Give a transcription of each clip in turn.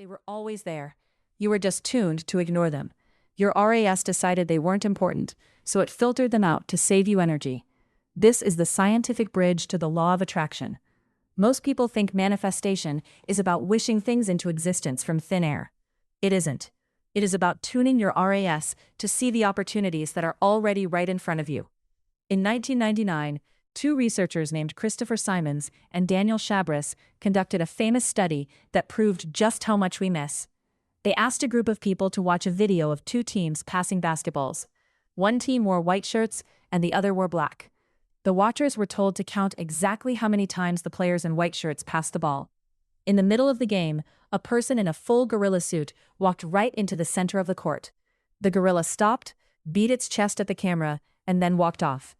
They were always there. You were just tuned to ignore them. Your RAS decided they weren't important, so it filtered them out to save you energy. This is the scientific bridge to the law of attraction. Most people think manifestation is about wishing things into existence from thin air. It isn't. It is about tuning your RAS to see the opportunities that are already right in front of you. In 1999, two researchers named Christopher Simons and Daniel Chabris conducted a famous study that proved just how much we miss. They asked a group of people to watch a video of two teams passing basketballs. One team wore white shirts and the other wore black. The watchers were told to count exactly how many times the players in white shirts passed the ball. In the middle of the game, a person in a full gorilla suit walked right into the center of the court. The gorilla stopped, beat its chest at the camera, and then walked off.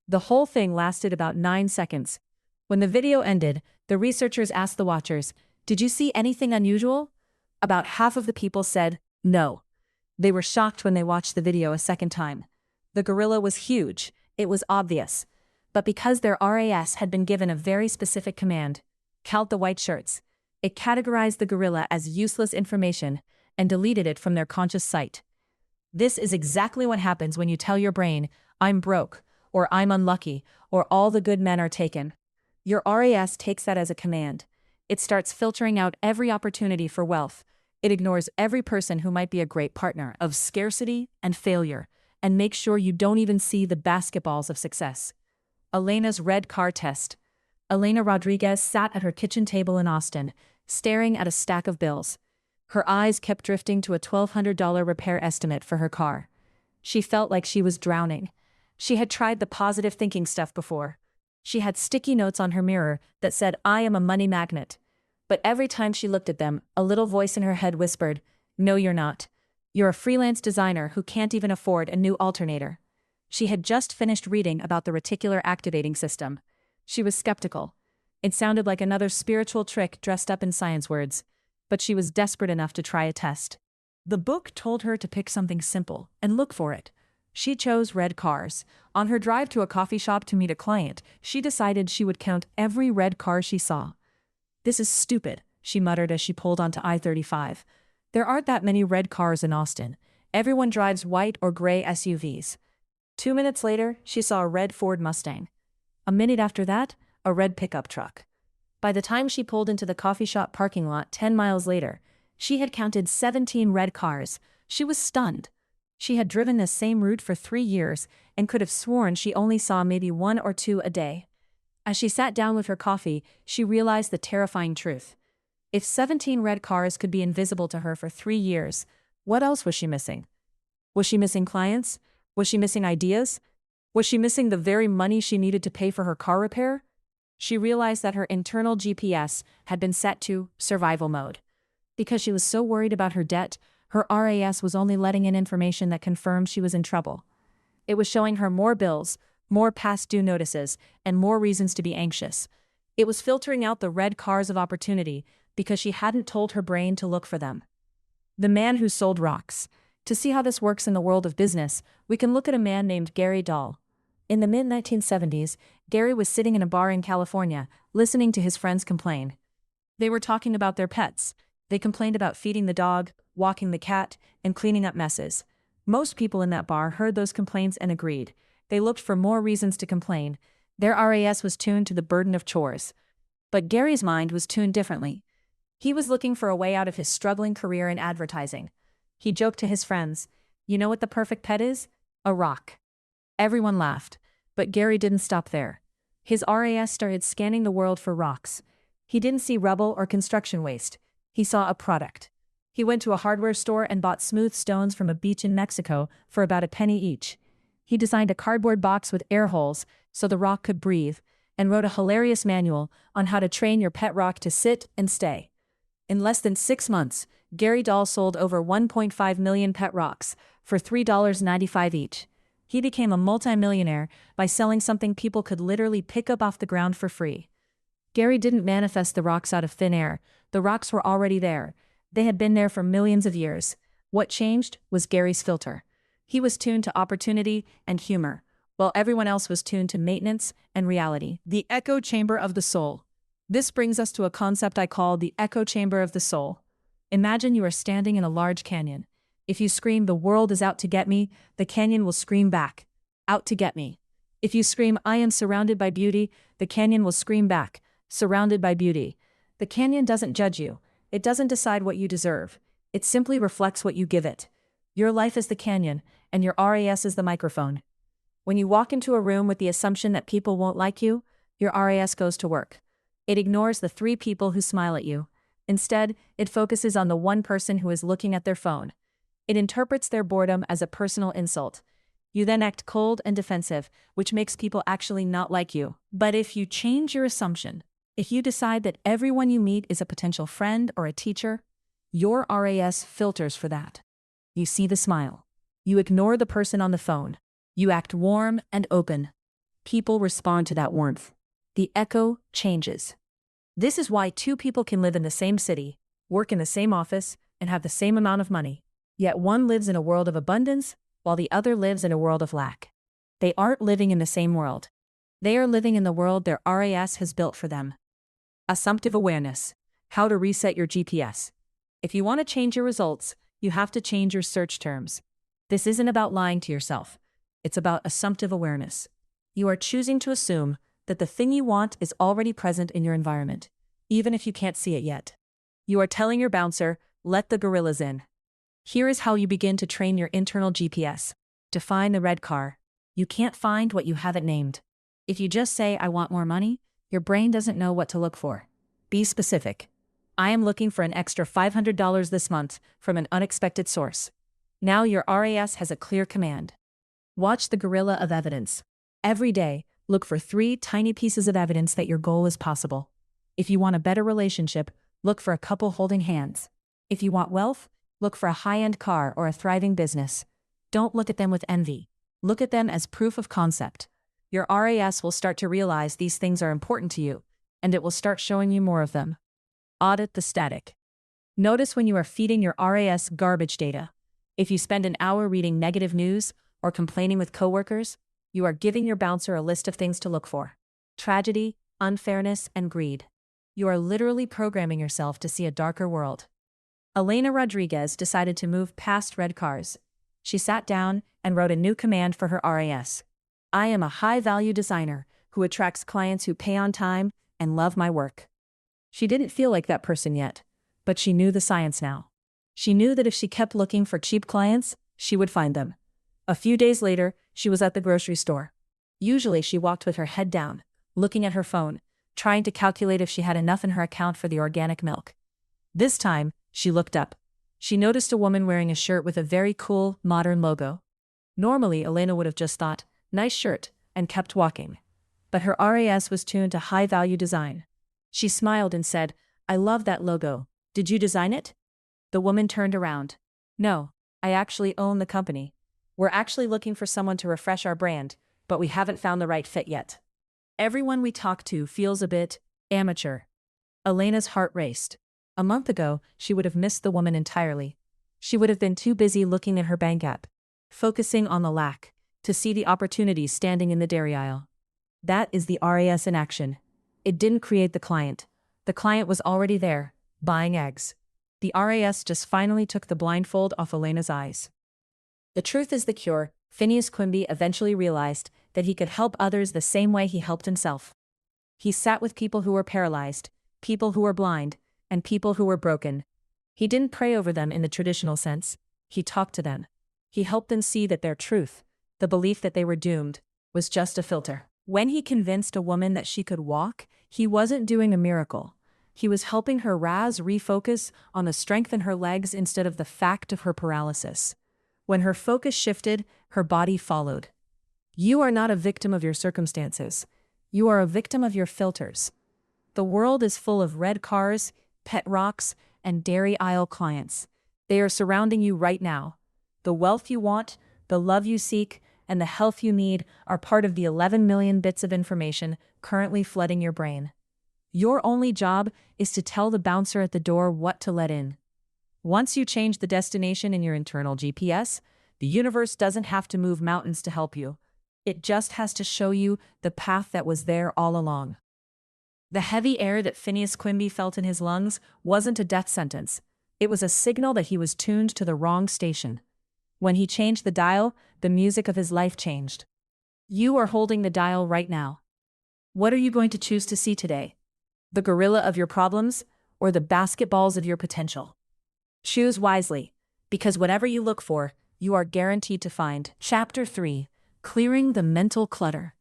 The whole thing lasted about 9 seconds. When the video ended, the researchers asked the watchers, "Did you see anything unusual?" About half of the people said, no. They were shocked when they watched the video a second time. The gorilla was huge, it was obvious. But because their RAS had been given a very specific command, count the white shirts, it categorized the gorilla as useless information and deleted it from their conscious sight. This is exactly what happens when you tell your brain, "I'm broke," or "I'm unlucky," or "all the good men are taken." Your RAS takes that as a command. It starts filtering out every opportunity for wealth. It ignores every person who might be a great partner of scarcity and failure, and makes sure you don't even see the basketballs of success. Elena's red car test. Elena Rodriguez sat at her kitchen table in Austin, staring at a stack of bills. Her eyes kept drifting to a $1,200 repair estimate for her car. She felt like she was drowning. She had tried the positive thinking stuff before. She had sticky notes on her mirror that said, "I am a money magnet." But every time she looked at them, a little voice in her head whispered, "No, you're not. You're a freelance designer who can't even afford a new alternator." She had just finished reading about the reticular activating system. She was skeptical. It sounded like another spiritual trick dressed up in science words, but she was desperate enough to try a test. The book told her to pick something simple and look for it. She chose red cars. On her drive to a coffee shop to meet a client, she decided she would count every red car she saw. "This is stupid," she muttered as she pulled onto I-35. "There aren't that many red cars in Austin. Everyone drives white or gray SUVs." 2 minutes later, she saw a red Ford Mustang. A minute after that, a red pickup truck. By the time she pulled into the coffee shop parking lot 10 miles later, she had counted 17 red cars. She was stunned. She had driven this same route for 3 years and could have sworn she only saw maybe 1 or 2 a day. As she sat down with her coffee, she realized the terrifying truth. If 17 red cars could be invisible to her for 3 years, what else was she missing? Was she missing clients? Was she missing ideas? Was she missing the very money she needed to pay for her car repair? She realized that her internal GPS had been set to survival mode. Because she was so worried about her debt, her RAS was only letting in information that confirmed she was in trouble. It was showing her more bills, more past due notices, and more reasons to be anxious. It was filtering out the red cars of opportunity because she hadn't told her brain to look for them. The man who sold rocks. To see how this works in the world of business, we can look at a man named Gary Dahl. In the mid-1970s, Gary was sitting in a bar in California, listening to his friends complain. They were talking about their pets. They complained about feeding the dog, walking the cat, and cleaning up messes. Most people in that bar heard those complaints and agreed. They looked for more reasons to complain. Their RAS was tuned to the burden of chores. But Gary's mind was tuned differently. He was looking for a way out of his struggling career in advertising. He joked to his friends, "You know what the perfect pet is? A rock." Everyone laughed, but Gary didn't stop there. His RAS started scanning the world for rocks. He didn't see rubble or construction waste. He saw a product. He went to a hardware store and bought smooth stones from a beach in Mexico for about a penny each. He designed a cardboard box with air holes so the rock could breathe, and wrote a hilarious manual on how to train your pet rock to sit and stay. In less than 6 months, Gary Dahl sold over 1.5 million pet rocks for $3.95 each. He became a multimillionaire by selling something people could literally pick up off the ground for free. Gary didn't manifest the rocks out of thin air. The rocks were already there. They had been there for millions of years. What changed was Gary's filter. He was tuned to opportunity and humor, while everyone else was tuned to maintenance and reality. The echo chamber of the soul. This brings us to a concept I call the echo chamber of the soul. Imagine you are standing in a large canyon. If you scream, "The world is out to get me," the canyon will scream back, "Out to get me." If you scream, "I am surrounded by beauty," the canyon will scream back, "Surrounded by beauty." The canyon doesn't judge you. It doesn't decide what you deserve. It simply reflects what you give it. Your life is the canyon, and your RAS is the microphone. When you walk into a room with the assumption that people won't like you, your RAS goes to work. It ignores the 3 people who smile at you. Instead, it focuses on the 1 person who is looking at their phone. It interprets their boredom as a personal insult. You then act cold and defensive, which makes people actually not like you. But if you change your assumption, if you decide that everyone you meet is a potential friend or a teacher, your RAS filters for that. You see the smile. You ignore the person on the phone. You act warm and open. People respond to that warmth. The echo changes. This is why 2 people can live in the same city, work in the same office, and have the same amount of money. Yet one lives in a world of abundance, while the other lives in a world of lack. They aren't living in the same world. They are living in the world their RAS has built for them. Assumptive awareness. How to reset your GPS. If you want to change your results, you have to change your search terms. This isn't about lying to yourself. It's about assumptive awareness. You are choosing to assume that the thing you want is already present in your environment, even if you can't see it yet. You are telling your bouncer, "Let the gorillas in." Here is how you begin to train your internal GPS. Define the red car. You can't find what you haven't named. If you just say, "I want more money," your brain doesn't know what to look for. Be specific. "I am looking for an extra $500 this month from an unexpected source." Now your RAS has a clear command. Watch the gorilla of evidence. Every day, look for 3 tiny pieces of evidence that your goal is possible. If you want a better relationship, look for a couple holding hands. If you want wealth, look for a high-end car or a thriving business. Don't look at them with envy. Look at them as proof of concept. Your RAS will start to realize these things are important to you, and it will start showing you more of them. Audit the static. Notice when you are feeding your RAS garbage data. If you spend an hour reading negative news or complaining with coworkers, you are giving your bouncer a list of things to look for: tragedy, unfairness, and greed. You are literally programming yourself to see a darker world. Elena Rodriguez decided to move past red cars. She sat down and wrote a new command for her RAS. "I am a high-value designer who attracts clients who pay on time and love my work." She didn't feel like that person yet, but she knew the science now. She knew that if she kept looking for cheap clients, she would find them. A few days later, she was at the grocery store. Usually she walked with her head down, looking at her phone, trying to calculate if she had enough in her account for the organic milk. This time, she looked up. She noticed a woman wearing a shirt with a very cool, modern logo. Normally, Elena would have just thought, "Nice shirt," and kept walking. But her RAS was tuned to high-value design. She smiled and said, "I love that logo. Did you design it?" The woman turned around. "No, I actually own the company. We're actually looking for someone to refresh our brand, but we haven't found the right fit yet. Everyone we talk to feels a bit amateur." Elena's heart raced. A month ago, she would have missed the woman entirely. She would have been too busy looking at her bank app, focusing on the lack, to see the opportunities standing in the dairy aisle. That is the RAS in action. It didn't create the client. The client was already there, buying eggs. The RAS just finally took the blindfold off Elena's eyes. The truth is the cure. Phineas Quimby eventually realized that he could help others the same way he helped himself. He sat with people who were paralyzed, people who were blind, and people who were broken. He didn't pray over them in the traditional sense. He talked to them. He helped them see that their truth, the belief that they were doomed, was just a filter. When he convinced a woman that she could walk, he wasn't doing a miracle. He was helping her RAS refocus on the strength in her legs instead of the fact of her paralysis. When her focus shifted, her body followed. You are not a victim of your circumstances. You are a victim of your filters. The world is full of red cars, pet rocks, and dairy aisle clients. They are surrounding you right now. The wealth you want, the love you seek, and the health you need are part of the 11 million bits of information currently flooding your brain. Your only job is to tell the bouncer at the door what to let in. Once you change the destination in your internal GPS, the universe doesn't have to move mountains to help you. It just has to show you the path that was there all along. The heavy air that Phineas Quimby felt in his lungs wasn't a death sentence. It was a signal that he was tuned to the wrong station. When he changed the dial, the music of his life changed. You are holding the dial right now. What are you going to choose to see today? The gorilla of your problems or the basketballs of your potential? Choose wisely, because whatever you look for, you are guaranteed to find. Chapter 3: Clearing the Mental Clutter.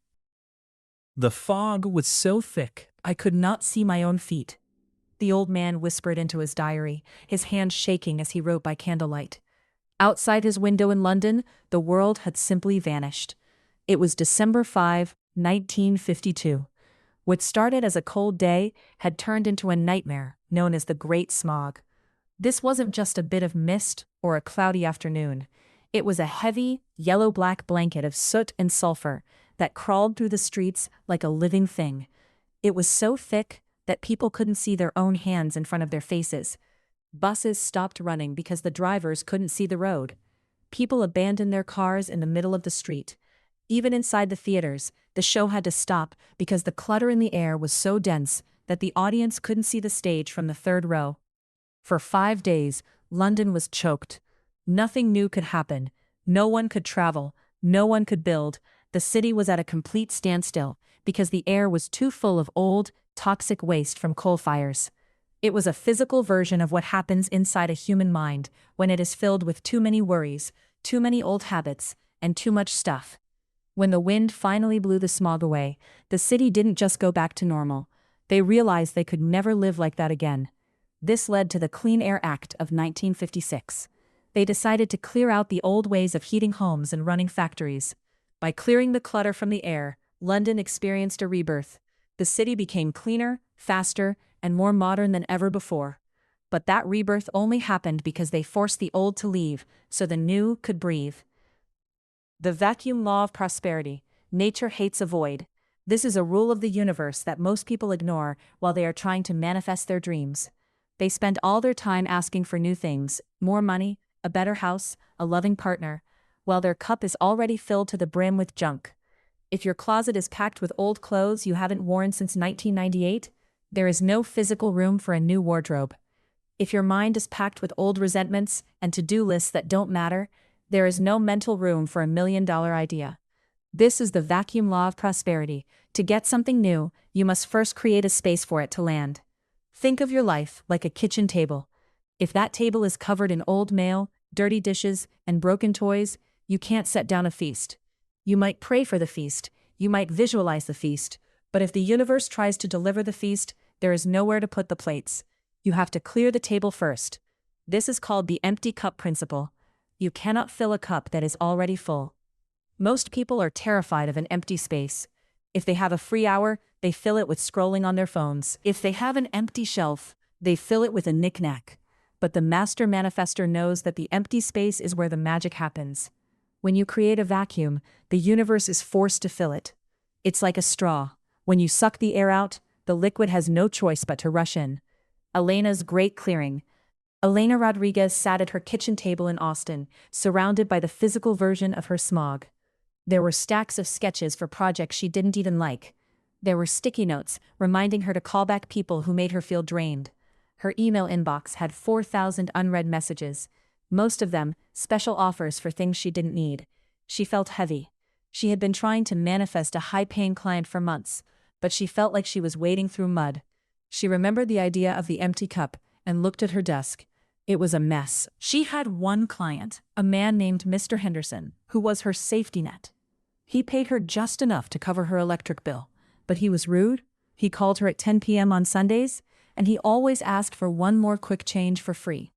The fog was so thick, I could not see my own feet. The old man whispered into his diary, his hands shaking as he wrote by candlelight. Outside his window in London, the world had simply vanished. It was December 5, 1952. What started as a cold day had turned into a nightmare known as the Great Smog. This wasn't just a bit of mist or a cloudy afternoon. It was a heavy, yellow-black blanket of soot and sulfur that crawled through the streets like a living thing. It was so thick that people couldn't see their own hands in front of their faces. Buses stopped running because the drivers couldn't see the road. People abandoned their cars in the middle of the street. Even inside the theaters, the show had to stop because the clutter in the air was so dense that the audience couldn't see the stage from the third row. For 5 days, London was choked. Nothing new could happen. No one could travel. No one could build. The city was at a complete standstill because the air was too full of old, toxic waste from coal fires. It was a physical version of what happens inside a human mind when it is filled with too many worries, too many old habits, and too much stuff. When the wind finally blew the smog away, the city didn't just go back to normal. They realized they could never live like that again. This led to the Clean Air Act of 1956. They decided to clear out the old ways of heating homes and running factories. By clearing the clutter from the air, London experienced a rebirth. The city became cleaner, faster, and more modern than ever before. But that rebirth only happened because they forced the old to leave so the new could breathe. The vacuum law of prosperity. Nature hates a void. This is a rule of the universe that most people ignore while they are trying to manifest their dreams. They spend all their time asking for new things, more money, a better house, a loving partner, while their cup is already filled to the brim with junk. If your closet is packed with old clothes you haven't worn since 1998, there is no physical room for a new wardrobe. If your mind is packed with old resentments and to-do lists that don't matter, there is no mental room for $1 million idea. This is the vacuum law of prosperity. To get something new, you must first create a space for it to land. Think of your life like a kitchen table. If that table is covered in old mail, dirty dishes, and broken toys, you can't set down a feast. You might pray for the feast, you might visualize the feast, but if the universe tries to deliver the feast, there is nowhere to put the plates. You have to clear the table first. This is called the empty cup principle. You cannot fill a cup that is already full. Most people are terrified of an empty space. If they have a free hour, they fill it with scrolling on their phones. If they have an empty shelf, they fill it with a knick-knack. But the master manifester knows that the empty space is where the magic happens. When you create a vacuum, the universe is forced to fill it. It's like a straw. When you suck the air out, the liquid has no choice but to rush in. Elena's great clearing. Elena Rodriguez sat at her kitchen table in Austin, surrounded by the physical version of her smog. There were stacks of sketches for projects she didn't even like. There were sticky notes reminding her to call back people who made her feel drained. Her email inbox had 4,000 unread messages, most of them special offers for things she didn't need. She felt heavy. She had been trying to manifest a high-paying client for months, but she felt like she was wading through mud. She remembered the idea of the empty cup and looked at her desk. It was a mess. She had one client, a man named Mr. Henderson, who was her safety net. He paid her just enough to cover her electric bill, but he was rude. He called her at 10 p.m. on Sundays, and he always asked for one more quick change for free.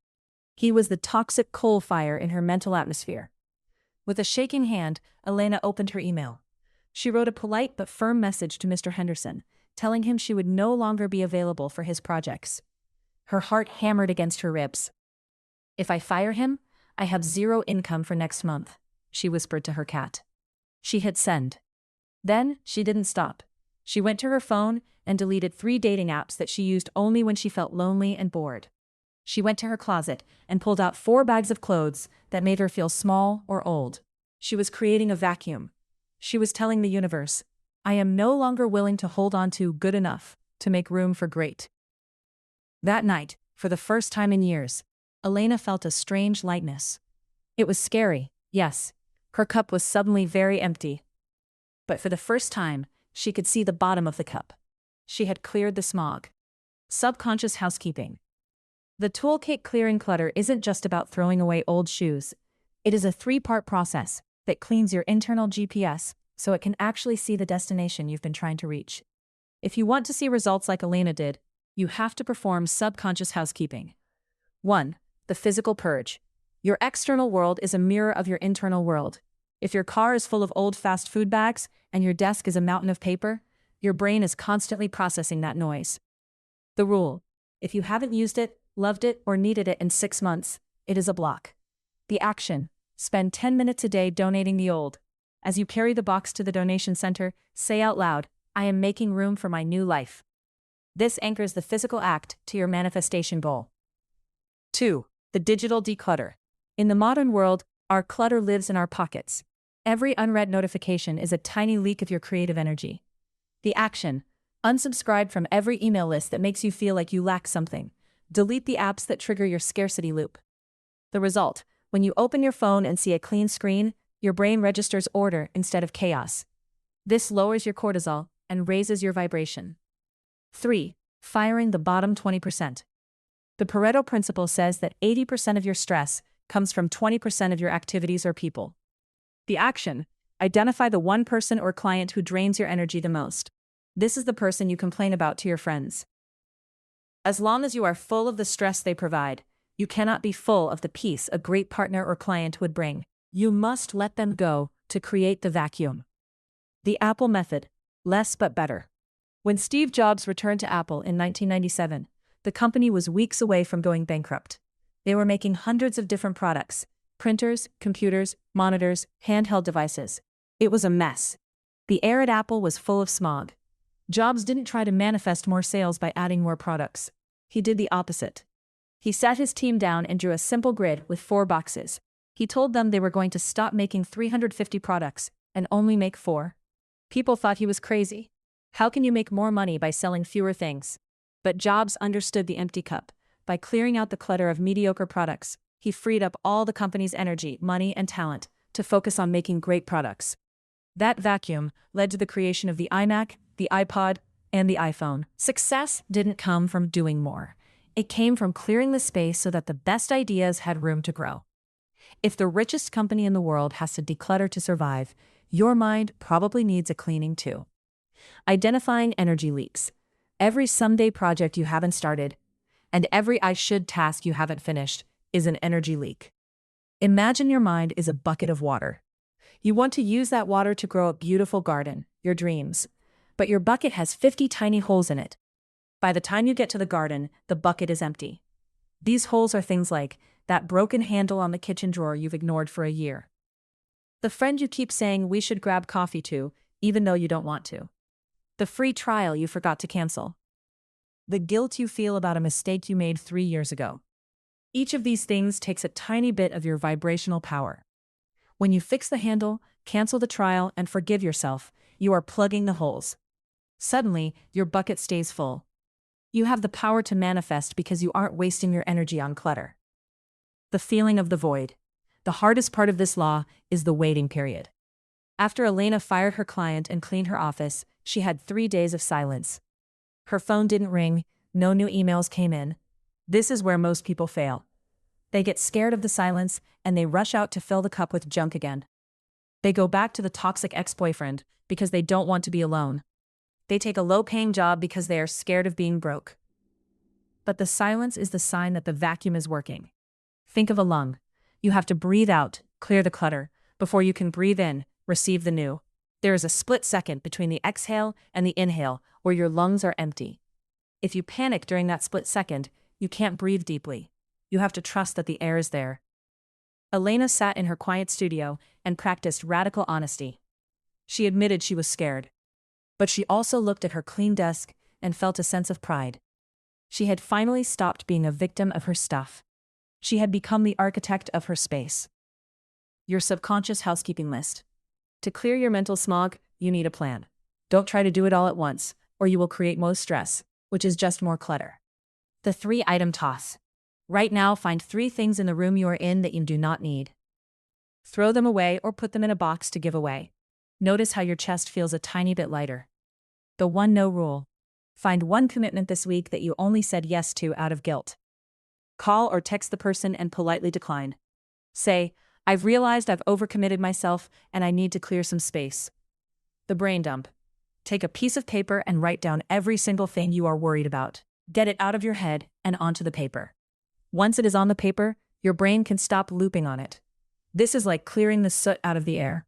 He was the toxic coal fire in her mental atmosphere. With a shaking hand, Elena opened her email. She wrote a polite but firm message to Mr. Henderson, telling him she would no longer be available for his projects. Her heart hammered against her ribs. "If I fire him, I have zero income for next month," she whispered to her cat. She hit send. Then, she didn't stop. She went to her phone and deleted 3 dating apps that she used only when she felt lonely and bored. She went to her closet and pulled out 4 bags of clothes that made her feel small or old. She was creating a vacuum. She was telling the universe, "I am no longer willing to hold on to good enough to make room for great." That night, for the first time in years, Elena felt a strange lightness. It was scary, yes. Her cup was suddenly very empty. But for the first time, she could see the bottom of the cup. She had cleared the smog. Subconscious housekeeping. The toolkit clearing clutter isn't just about throwing away old shoes. It is a three-part process that cleans your internal GPS so it can actually see the destination you've been trying to reach. If you want to see results like Elena did, you have to perform subconscious housekeeping. 1. The physical purge. Your external world is a mirror of your internal world. If your car is full of old fast food bags and your desk is a mountain of paper, your brain is constantly processing that noise. The rule: if you haven't used it, loved it, or needed it in 6 months, it is a block. The action: spend 10 minutes a day donating the old. As you carry the box to the donation center, say out loud, "I am making room for my new life." This anchors the physical act to your manifestation goal. 2. The digital declutter. In the modern world, our clutter lives in our pockets. Every unread notification is a tiny leak of your creative energy. The action: unsubscribe from every email list that makes you feel like you lack something. Delete the apps that trigger your scarcity loop. The result: when you open your phone and see a clean screen, your brain registers order instead of chaos. This lowers your cortisol and raises your vibration. 3. Firing the bottom 20%. The Pareto principle says that 80% of your stress comes from 20% of your activities or people. The action: identify the one person or client who drains your energy the most. This is the person you complain about to your friends. As long as you are full of the stress they provide, you cannot be full of the peace a great partner or client would bring. You must let them go to create the vacuum. The Apple method: less but better. When Steve Jobs returned to Apple in 1997, the company was weeks away from going bankrupt. They were making hundreds of different products: printers, computers, monitors, handheld devices. It was a mess. The air at Apple was full of smog. Jobs didn't try to manifest more sales by adding more products. He did the opposite. He sat his team down and drew a simple grid with 4 boxes. He told them they were going to stop making 350 products and only make 4. People thought he was crazy. How can you make more money by selling fewer things? But Jobs understood the empty cup. By clearing out the clutter of mediocre products, he freed up all the company's energy, money, and talent to focus on making great products. That vacuum led to the creation of the iMac, the iPod, and the iPhone. Success didn't come from doing more. It came from clearing the space so that the best ideas had room to grow. If the richest company in the world has to declutter to survive, your mind probably needs a cleaning too. Identifying energy leaks. Every someday project you haven't started, and every I should task you haven't finished, is an energy leak. Imagine your mind is a bucket of water. You want to use that water to grow a beautiful garden, your dreams. But your bucket has 50 tiny holes in it. By the time you get to the garden, the bucket is empty. These holes are things like that broken handle on the kitchen drawer you've ignored for a year. The friend you keep saying we should grab coffee to, even though you don't want to. The free trial you forgot to cancel. The guilt you feel about a mistake you made 3 years ago. Each of these things takes a tiny bit of your vibrational power. When you fix the handle, cancel the trial, and forgive yourself, you are plugging the holes. Suddenly, your bucket stays full. You have the power to manifest because you aren't wasting your energy on clutter. The feeling of the void. The hardest part of this law is the waiting period. After Elena fired her client and cleaned her office, she had 3 days of silence. Her phone didn't ring, no new emails came in. This is where most people fail. They get scared of the silence and they rush out to fill the cup with junk again. They go back to the toxic ex-boyfriend because they don't want to be alone. They take a low-paying job because they are scared of being broke. But the silence is the sign that the vacuum is working. Think of a lung. You have to breathe out, clear the clutter, before you can breathe in, receive the new. There is a split second between the exhale and the inhale where your lungs are empty. If you panic during that split second, you can't breathe deeply. You have to trust that the air is there. Elena sat in her quiet studio and practiced radical honesty. She admitted she was scared. But she also looked at her clean desk and felt a sense of pride. She had finally stopped being a victim of her stuff. She had become the architect of her space. Your subconscious housekeeping list. To clear your mental smog, you need a plan. Don't try to do it all at once, or you will create more stress, which is just more clutter. The 3-item toss. Right now, find 3 things in the room you are in that you do not need. Throw them away or put them in a box to give away. Notice how your chest feels a tiny bit lighter. The 1 no rule. Find 1 commitment this week that you only said yes to out of guilt. Call or text the person and politely decline. Say, I've realized I've overcommitted myself and I need to clear some space. The brain dump. Take a piece of paper and write down every single thing you are worried about. Get it out of your head and onto the paper. Once it is on the paper, your brain can stop looping on it. This is like clearing the soot out of the air.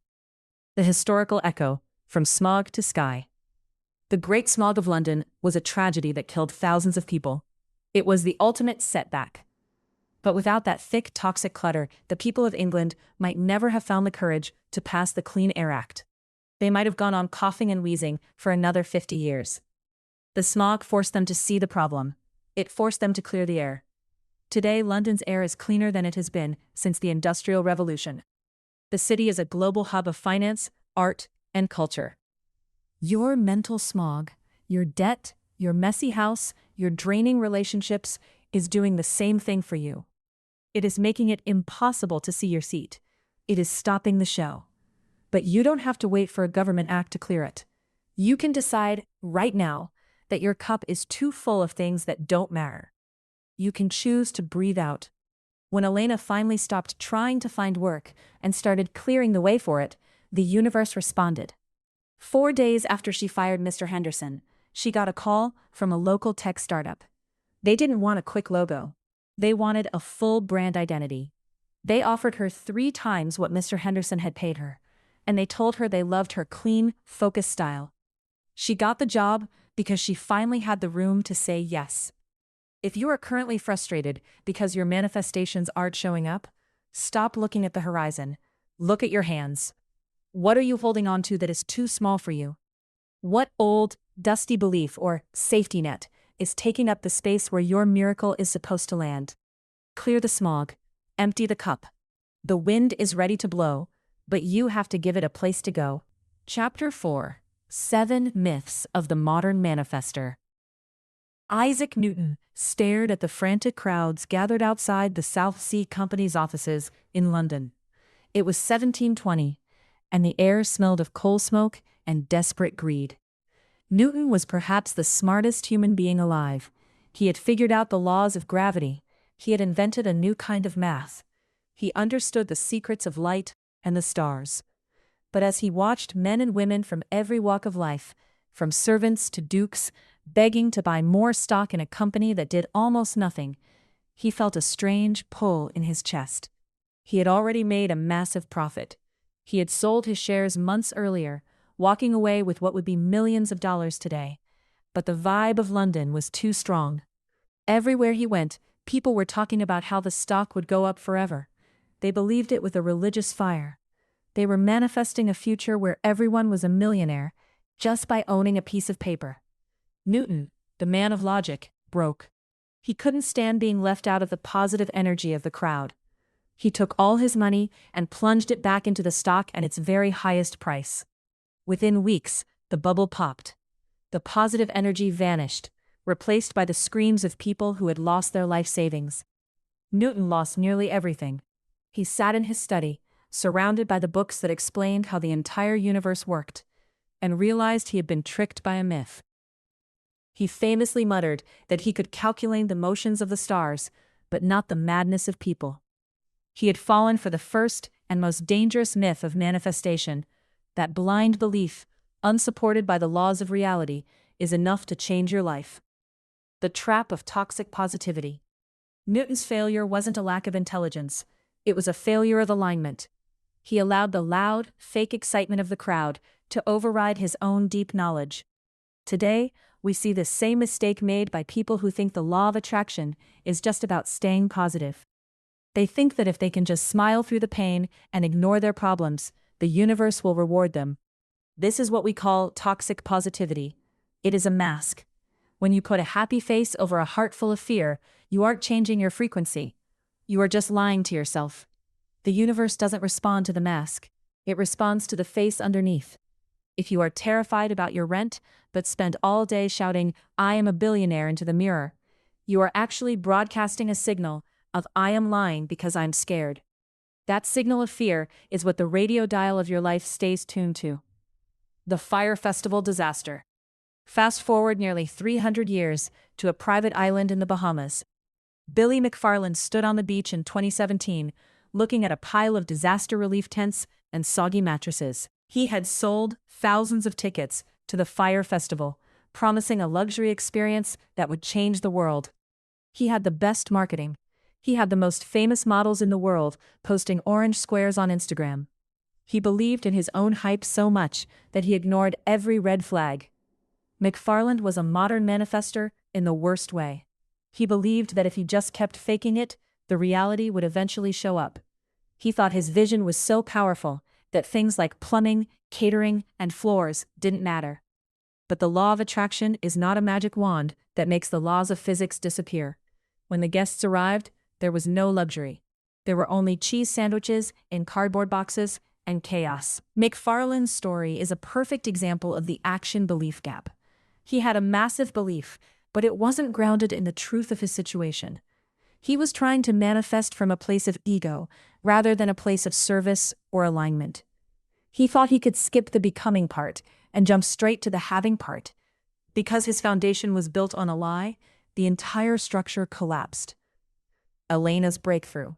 The historical echo, from smog to sky. The Great Smog of London was a tragedy that killed thousands of people. It was the ultimate setback. But without that thick, toxic clutter, the people of England might never have found the courage to pass the Clean Air Act. They might have gone on coughing and wheezing for another 50 years. The smog forced them to see the problem. It forced them to clear the air. Today, London's air is cleaner than it has been since the Industrial Revolution. The city is a global hub of finance, art, and culture. Your mental smog, your debt, your messy house, your draining relationships is doing the same thing for you. It is making it impossible to see your seat. It is stopping the show. But you don't have to wait for a government act to clear it. You can decide right now that your cup is too full of things that don't matter. You can choose to breathe out. When Elena finally stopped trying to find work and started clearing the way for it, the universe responded. 4 days after she fired Mr. Henderson, she got a call from a local tech startup. They didn't want a quick logo. They wanted a full brand identity. They offered her 3 times what Mr. Henderson had paid her, and they told her they loved her clean, focused style. She got the job because she finally had the room to say yes. If you are currently frustrated because your manifestations aren't showing up, stop looking at the horizon. Look at your hands. What are you holding on to that is too small for you? What old, dusty belief or safety net is taking up the space where your miracle is supposed to land? Clear the smog. Empty the cup. The wind is ready to blow, but you have to give it a place to go. Chapter 4. 7 Myths of the Modern Manifester. Isaac Newton stared at the frantic crowds gathered outside the South Sea Company's offices in London. It was 1720, and the air smelled of coal smoke and desperate greed. Newton was perhaps the smartest human being alive. He had figured out the laws of gravity. He had invented a new kind of math. He understood the secrets of light and the stars. But as he watched men and women from every walk of life, from servants to dukes, begging to buy more stock in a company that did almost nothing, he felt a strange pull in his chest. He had already made a massive profit. He had sold his shares months earlier, walking away with what would be millions of dollars today. But the vibe of London was too strong. Everywhere he went, people were talking about how the stock would go up forever. They believed it with a religious fire. They were manifesting a future where everyone was a millionaire just by owning a piece of paper. Newton, the man of logic, broke. He couldn't stand being left out of the positive energy of the crowd. He took all his money and plunged it back into the stock at its very highest price. Within weeks, the bubble popped. The positive energy vanished, replaced by the screams of people who had lost their life savings. Newton lost nearly everything. He sat in his study, surrounded by the books that explained how the entire universe worked, and realized he had been tricked by a myth. He famously muttered that he could calculate the motions of the stars, but not the madness of people. He had fallen for the first and most dangerous myth of manifestation, that blind belief, unsupported by the laws of reality, is enough to change your life. The trap of toxic positivity. Newton's failure wasn't a lack of intelligence, it was a failure of alignment. He allowed the loud, fake excitement of the crowd to override his own deep knowledge. Today, we see the same mistake made by people who think the law of attraction is just about staying positive. They think that if they can just smile through the pain and ignore their problems, the universe will reward them. This is what we call toxic positivity. It is a mask. When you put a happy face over a heart full of fear, you aren't changing your frequency. You are just lying to yourself. The universe doesn't respond to the mask. It responds to the face underneath. If you are terrified about your rent, but spend all day shouting, "I am a billionaire," into the mirror, you are actually broadcasting a signal of I am lying because I'm scared. That signal of fear is what the radio dial of your life stays tuned to. The Fire Festival disaster. Fast forward nearly 300 years to a private island in the Bahamas. Billy McFarland stood on the beach in 2017, looking at a pile of disaster relief tents and soggy mattresses. He had sold thousands of tickets to the Fire Festival, promising a luxury experience that would change the world. He had the best marketing. He had the most famous models in the world posting orange squares on Instagram. He believed in his own hype so much that he ignored every red flag. McFarland was a modern manifester in the worst way. He believed that if he just kept faking it, the reality would eventually show up. He thought his vision was so powerful that things like plumbing, catering, and floors didn't matter. But the law of attraction is not a magic wand that makes the laws of physics disappear. When the guests arrived, there was no luxury. There were only cheese sandwiches in cardboard boxes and chaos. McFarland's story is a perfect example of the action-belief gap. He had a massive belief, but it wasn't grounded in the truth of his situation. He was trying to manifest from a place of ego, rather than a place of service or alignment. He thought he could skip the becoming part and jump straight to the having part. Because his foundation was built on a lie, the entire structure collapsed. Elena's breakthrough.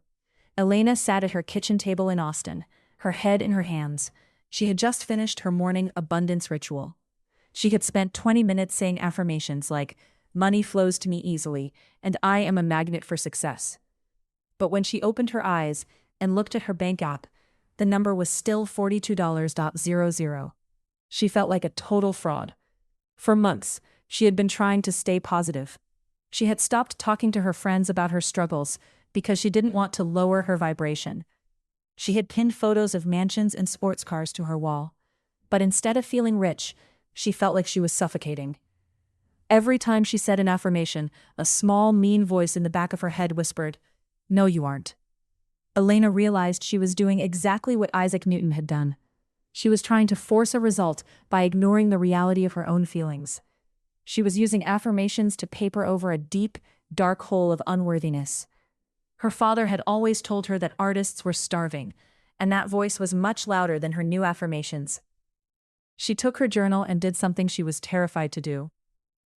Elena sat at her kitchen table in Austin, her head in her hands. She had just finished her morning abundance ritual. She had spent 20 minutes saying affirmations like, "Money flows to me easily, and I am a magnet for success." But when she opened her eyes and looked at her bank app, the number was still $42.00. She felt like a total fraud. For months, she had been trying to stay positive. She had stopped talking to her friends about her struggles because she didn't want to lower her vibration. She had pinned photos of mansions and sports cars to her wall. But instead of feeling rich, she felt like she was suffocating. Every time she said an affirmation, a small, mean voice in the back of her head whispered, "No, you aren't." Elena realized she was doing exactly what Isaac Newton had done. She was trying to force a result by ignoring the reality of her own feelings. She was using affirmations to paper over a deep, dark hole of unworthiness. Her father had always told her that artists were starving, and that voice was much louder than her new affirmations. She took her journal and did something she was terrified to do.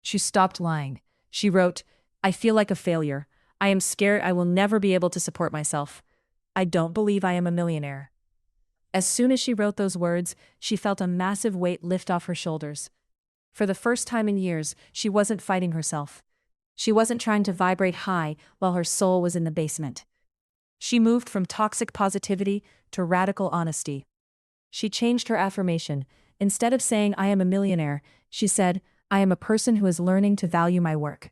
She stopped lying. She wrote, "I feel like a failure. I am scared I will never be able to support myself. I don't believe I am a millionaire." As soon as she wrote those words, she felt a massive weight lift off her shoulders. For the first time in years, she wasn't fighting herself. She wasn't trying to vibrate high while her soul was in the basement. She moved from toxic positivity to radical honesty. She changed her affirmation. Instead of saying, "I am a millionaire," she said, "I am a person who is learning to value my work."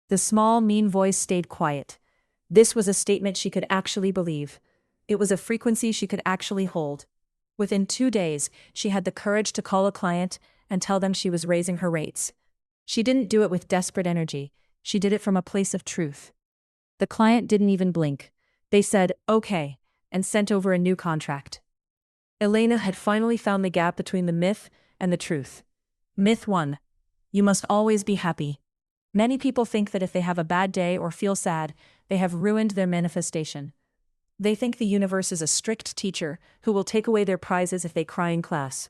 The small, mean voice stayed quiet. This was a statement she could actually believe. It was a frequency she could actually hold. Within 2 days, she had the courage to call a client and tell them she was raising her rates. She didn't do it with desperate energy. She did it from a place of truth. The client didn't even blink. They said, "Okay," and sent over a new contract. Elena had finally found the gap between the myth and the truth. Myth 1. You must always be happy. Many people think that if they have a bad day or feel sad, they have ruined their manifestation. They think the universe is a strict teacher who will take away their prizes if they cry in class.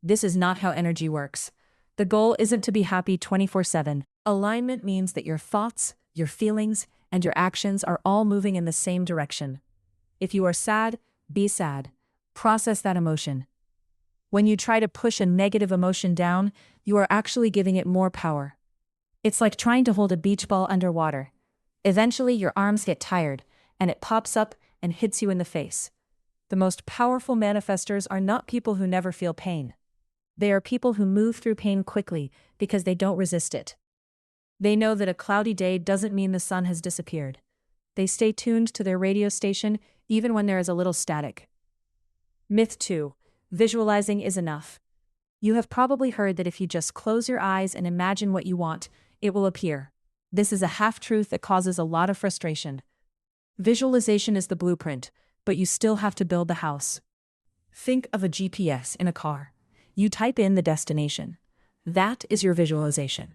This is not how energy works. The goal isn't to be happy 24/7. Alignment means that your thoughts, your feelings, and your actions are all moving in the same direction. If you are sad, be sad. Process that emotion. When you try to push a negative emotion down, you are actually giving it more power. It's like trying to hold a beach ball underwater. Eventually, your arms get tired, and it pops up and hits you in the face. The most powerful manifestors are not people who never feel pain. They are people who move through pain quickly because they don't resist it. They know that a cloudy day doesn't mean the sun has disappeared. They stay tuned to their radio station even when there is a little static. Myth 2. Visualizing is enough. You have probably heard that if you just close your eyes and imagine what you want, it will appear. This is a half-truth that causes a lot of frustration. Visualization is the blueprint, but you still have to build the house. Think of a GPS in a car. You type in the destination. That is your visualization.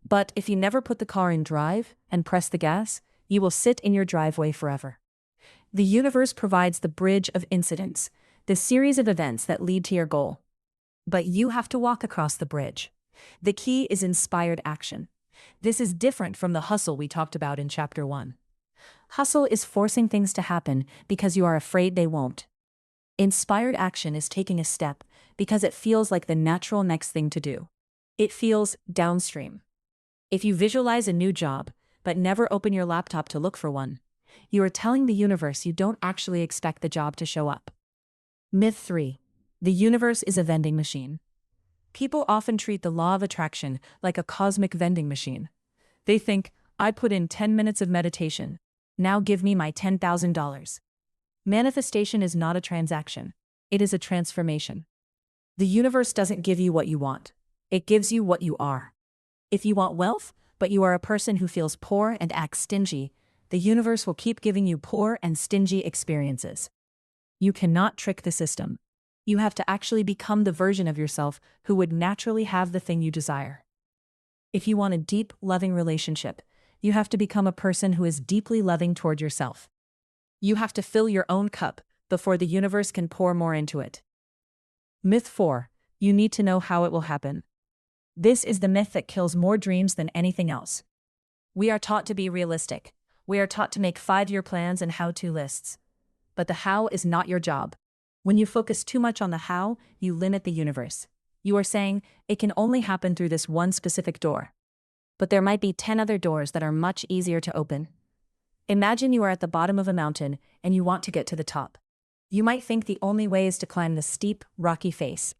But if you never put the car in drive and press the gas, You will sit in your driveway forever. The universe provides the bridge of incidents, the series of events that lead to your goal. But you have to walk across the bridge. The key is inspired action. This is different from the hustle we talked about in Chapter 1. Hustle is forcing things to happen because you are afraid they won't. Inspired action is taking a step because it feels like the natural next thing to do. It feels downstream. If you visualize a new job, but never open your laptop to look for one, you are telling the universe you don't actually expect the job to show up. Myth 3. The universe is a vending machine. People often treat the law of attraction like a cosmic vending machine. They think, I put in 10 minutes of meditation. Now give me my $10,000. Manifestation is not a transaction. It is a transformation. The universe doesn't give you what you want. It gives you what you are. If you want wealth, but you are a person who feels poor and acts stingy, the universe will keep giving you poor and stingy experiences. You cannot trick the system. You have to actually become the version of yourself who would naturally have the thing you desire. If you want a deep, loving relationship, you have to become a person who is deeply loving toward yourself. You have to fill your own cup before the universe can pour more into it. Myth 4. You need to know how it will happen. This is the myth that kills more dreams than anything else. We are taught to be realistic. We are taught to make 5-year plans and how-to lists. But the how is not your job. When you focus too much on the how, you limit the universe. You are saying, it can only happen through this one specific door. But there might be 10 other doors that are much easier to open. Imagine you are at the bottom of a mountain and you want to get to the top. You might think the only way is to climb the steep, rocky face.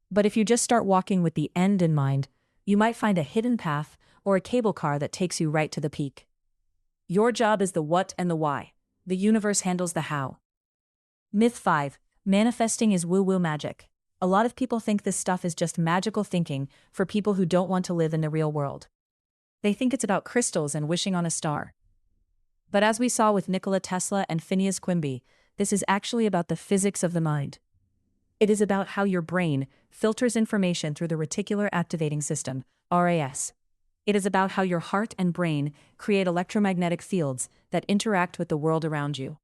But if you just start walking with the end in mind, you might find a hidden path or a cable car that takes you right to the peak. Your job is the what and the why. The universe handles the how. Myth 5. Manifesting is woo-woo magic. A lot of people think this stuff is just magical thinking for people who don't want to live in the real world. They think it's about crystals and wishing on a star. But as we saw with Nikola Tesla and Phineas Quimby, this is actually about the physics of the mind. It is about how your brain filters information through the reticular activating system, RAS. It is about how your heart and brain create electromagnetic fields that interact with the world around you.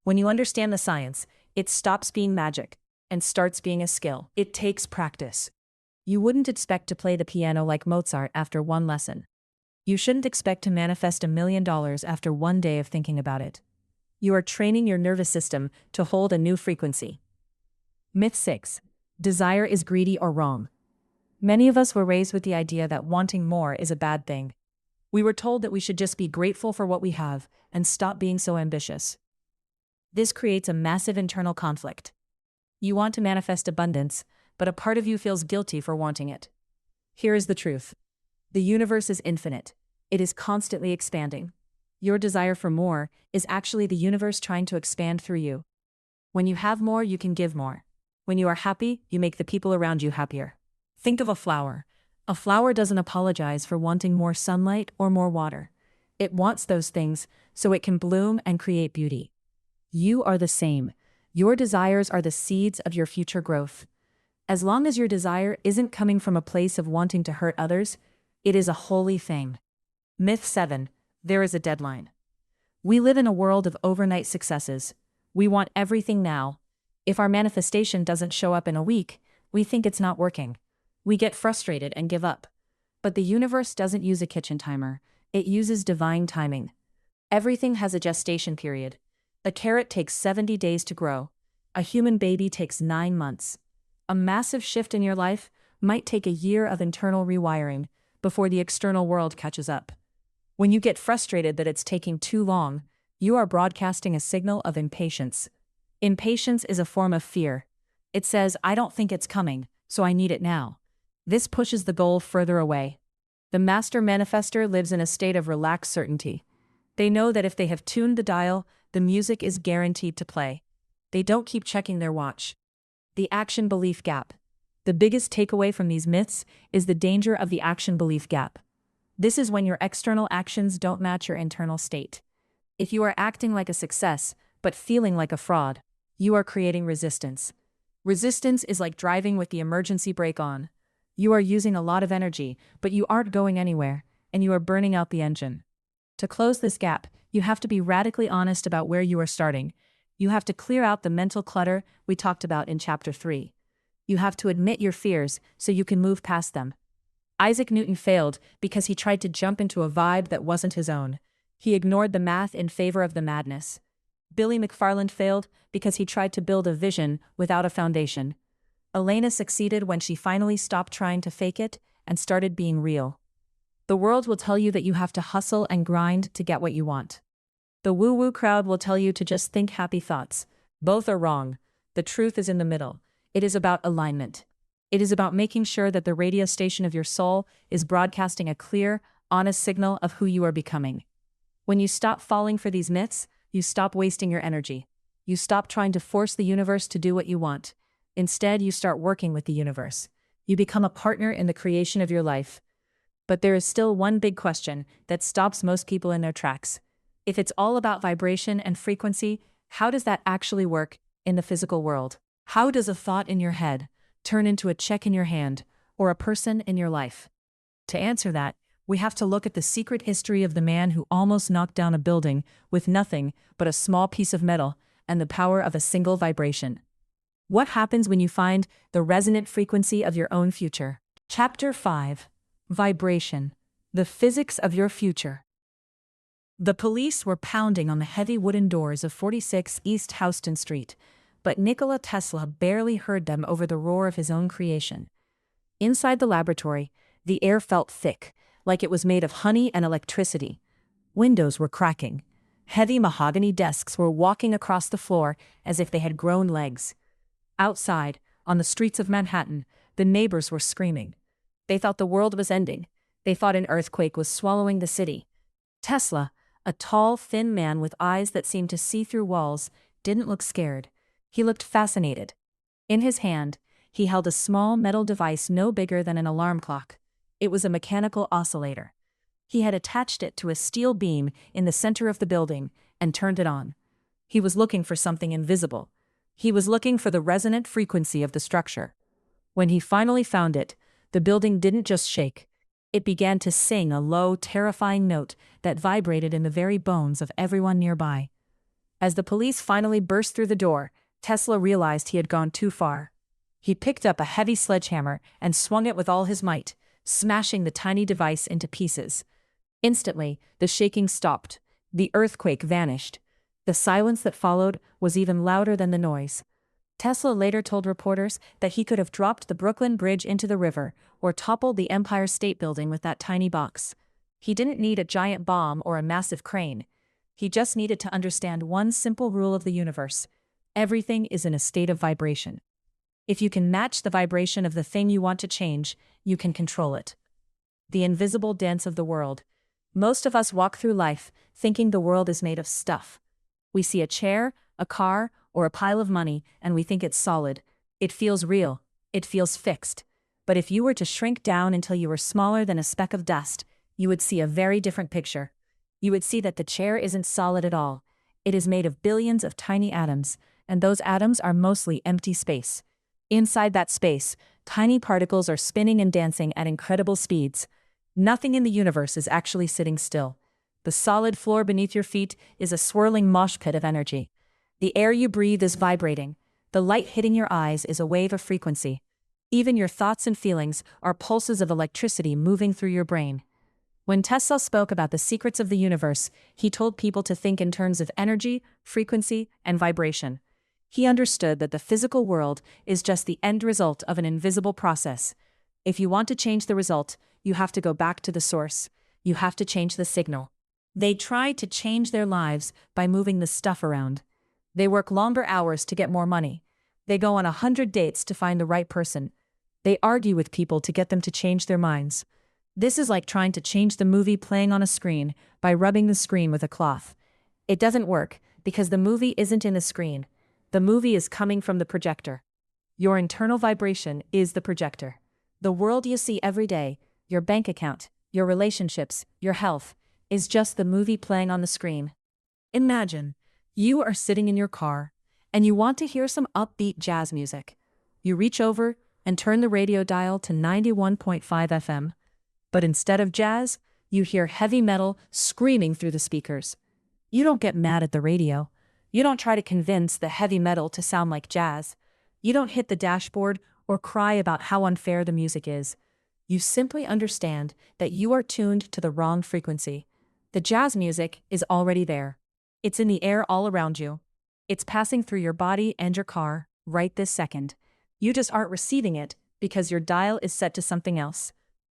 When you understand the science, it stops being magic and starts being a skill. It takes practice. You wouldn't expect to play the piano like Mozart after one lesson. You shouldn't expect to manifest $1 million after one day of thinking about it. You are training your nervous system to hold a new frequency. Myth 6. Desire is greedy or wrong. Many of us were raised with the idea that wanting more is a bad thing. We were told that we should just be grateful for what we have and stop being so ambitious. This creates a massive internal conflict. You want to manifest abundance, but a part of you feels guilty for wanting it. Here is the truth. The universe is infinite. It is constantly expanding. Your desire for more is actually the universe trying to expand through you. When you have more, you can give more. When you are happy, you make the people around you happier. Think of a flower. A flower doesn't apologize for wanting more sunlight or more water. It wants those things so it can bloom and create beauty. You are the same. Your desires are the seeds of your future growth. As long as your desire isn't coming from a place of wanting to hurt others, it is a holy thing. Myth 7. There is a deadline. We live in a world of overnight successes. We want everything now. If our manifestation doesn't show up in a week, we think it's not working. We get frustrated and give up. But the universe doesn't use a kitchen timer. It uses divine timing. Everything has a gestation period. A carrot takes 70 days to grow. A human baby takes 9 months. A massive shift in your life might take a year of internal rewiring before the external world catches up. When you get frustrated that it's taking too long, you are broadcasting a signal of impatience. Impatience is a form of fear. It says, I don't think it's coming, so I need it now. This pushes the goal further away. The master manifester lives in a state of relaxed certainty. They know that if they have tuned the dial, the music is guaranteed to play. They don't keep checking their watch. The action-belief gap. The biggest takeaway from these myths is the danger of the action-belief gap. This is when your external actions don't match your internal state. If you are acting like a success, but feeling like a fraud, you are creating resistance. Resistance is like driving with the emergency brake on. You are using a lot of energy, but you aren't going anywhere, and you are burning out the engine. To close this gap, you have to be radically honest about where you are starting. You have to clear out the mental clutter we talked about in Chapter 3. You have to admit your fears so you can move past them. Isaac Newton failed because he tried to jump into a vibe that wasn't his own. He ignored the math in favor of the madness. Billy McFarland failed because he tried to build a vision without a foundation. Elena succeeded when she finally stopped trying to fake it and started being real. The world will tell you that you have to hustle and grind to get what you want. The woo-woo crowd will tell you to just think happy thoughts. Both are wrong. The truth is in the middle. It is about alignment. It is about making sure that the radio station of your soul is broadcasting a clear, honest signal of who you are becoming. When you stop falling for these myths, you stop wasting your energy. You stop trying to force the universe to do what you want. Instead, you start working with the universe. You become a partner in the creation of your life. But there is still one big question that stops most people in their tracks. If it's all about vibration and frequency, how does that actually work in the physical world? How does a thought in your head turn into a check in your hand or a person in your life? To answer that, we have to look at the secret history of the man who almost knocked down a building with nothing but a small piece of metal and the power of a single vibration. What happens when you find the resonant frequency of your own future? Chapter 5. Vibration. The physics of your future. The police were pounding on the heavy wooden doors of 46 East Houston Street, but Nikola Tesla barely heard them over the roar of his own creation. Inside the laboratory, the air felt thick, like it was made of honey and electricity. Windows were cracking. Heavy mahogany desks were walking across the floor as if they had grown legs. Outside, on the streets of Manhattan, the neighbors were screaming. They thought the world was ending. They thought an earthquake was swallowing the city. Tesla, a tall, thin man with eyes that seemed to see through walls, didn't look scared. He looked fascinated. In his hand, he held a small metal device no bigger than an alarm clock. It was a mechanical oscillator. He had attached it to a steel beam in the center of the building and turned it on. He was looking for something invisible. He was looking for the resonant frequency of the structure. When he finally found it, the building didn't just shake. It began to sing a low, terrifying note that vibrated in the very bones of everyone nearby. As the police finally burst through the door, Tesla realized he had gone too far. He picked up a heavy sledgehammer and swung it with all his might, smashing the tiny device into pieces. Instantly, the shaking stopped. The earthquake vanished. The silence that followed was even louder than the noise. Tesla later told reporters that he could have dropped the Brooklyn Bridge into the river or toppled the Empire State Building with that tiny box. He didn't need a giant bomb or a massive crane. He just needed to understand one simple rule of the universe. Everything is in a state of vibration. If you can match the vibration of the thing you want to change, you can control it. The invisible dance of the world. Most of us walk through life thinking the world is made of stuff. We see a chair, a car, or a pile of money, and we think it's solid. It feels real. It feels fixed. But if you were to shrink down until you were smaller than a speck of dust, you would see a very different picture. You would see that the chair isn't solid at all. It is made of billions of tiny atoms, and those atoms are mostly empty space. Inside that space, tiny particles are spinning and dancing at incredible speeds. Nothing in the universe is actually sitting still. The solid floor beneath your feet is a swirling mosh pit of energy. The air you breathe is vibrating. The light hitting your eyes is a wave of frequency. Even your thoughts and feelings are pulses of electricity moving through your brain. When Tesla spoke about the secrets of the universe, he told people to think in terms of energy, frequency, and vibration. He understood that the physical world is just the end result of an invisible process. If you want to change the result, you have to go back to the source. You have to change the signal. They try to change their lives by moving the stuff around. They work longer hours to get more money. They go on 100 dates to find the right person. They argue with people to get them to change their minds. This is like trying to change the movie playing on a screen by rubbing the screen with a cloth. It doesn't work because the movie isn't in the screen. The movie is coming from the projector. Your internal vibration is the projector. The world you see every day, your bank account, your relationships, your health, is just the movie playing on the screen. Imagine you are sitting in your car and you want to hear some upbeat jazz music. You reach over and turn the radio dial to 91.5 FM. But instead of jazz, You hear heavy metal screaming through the speakers. You don't get mad at the radio. You don't try to convince the heavy metal to sound like jazz. You don't hit the dashboard or cry about how unfair the music is. You simply understand that you are tuned to the wrong frequency. The jazz music is already there. It's in the air all around you. It's passing through your body and your car right this second. You just aren't receiving it because your dial is set to something else.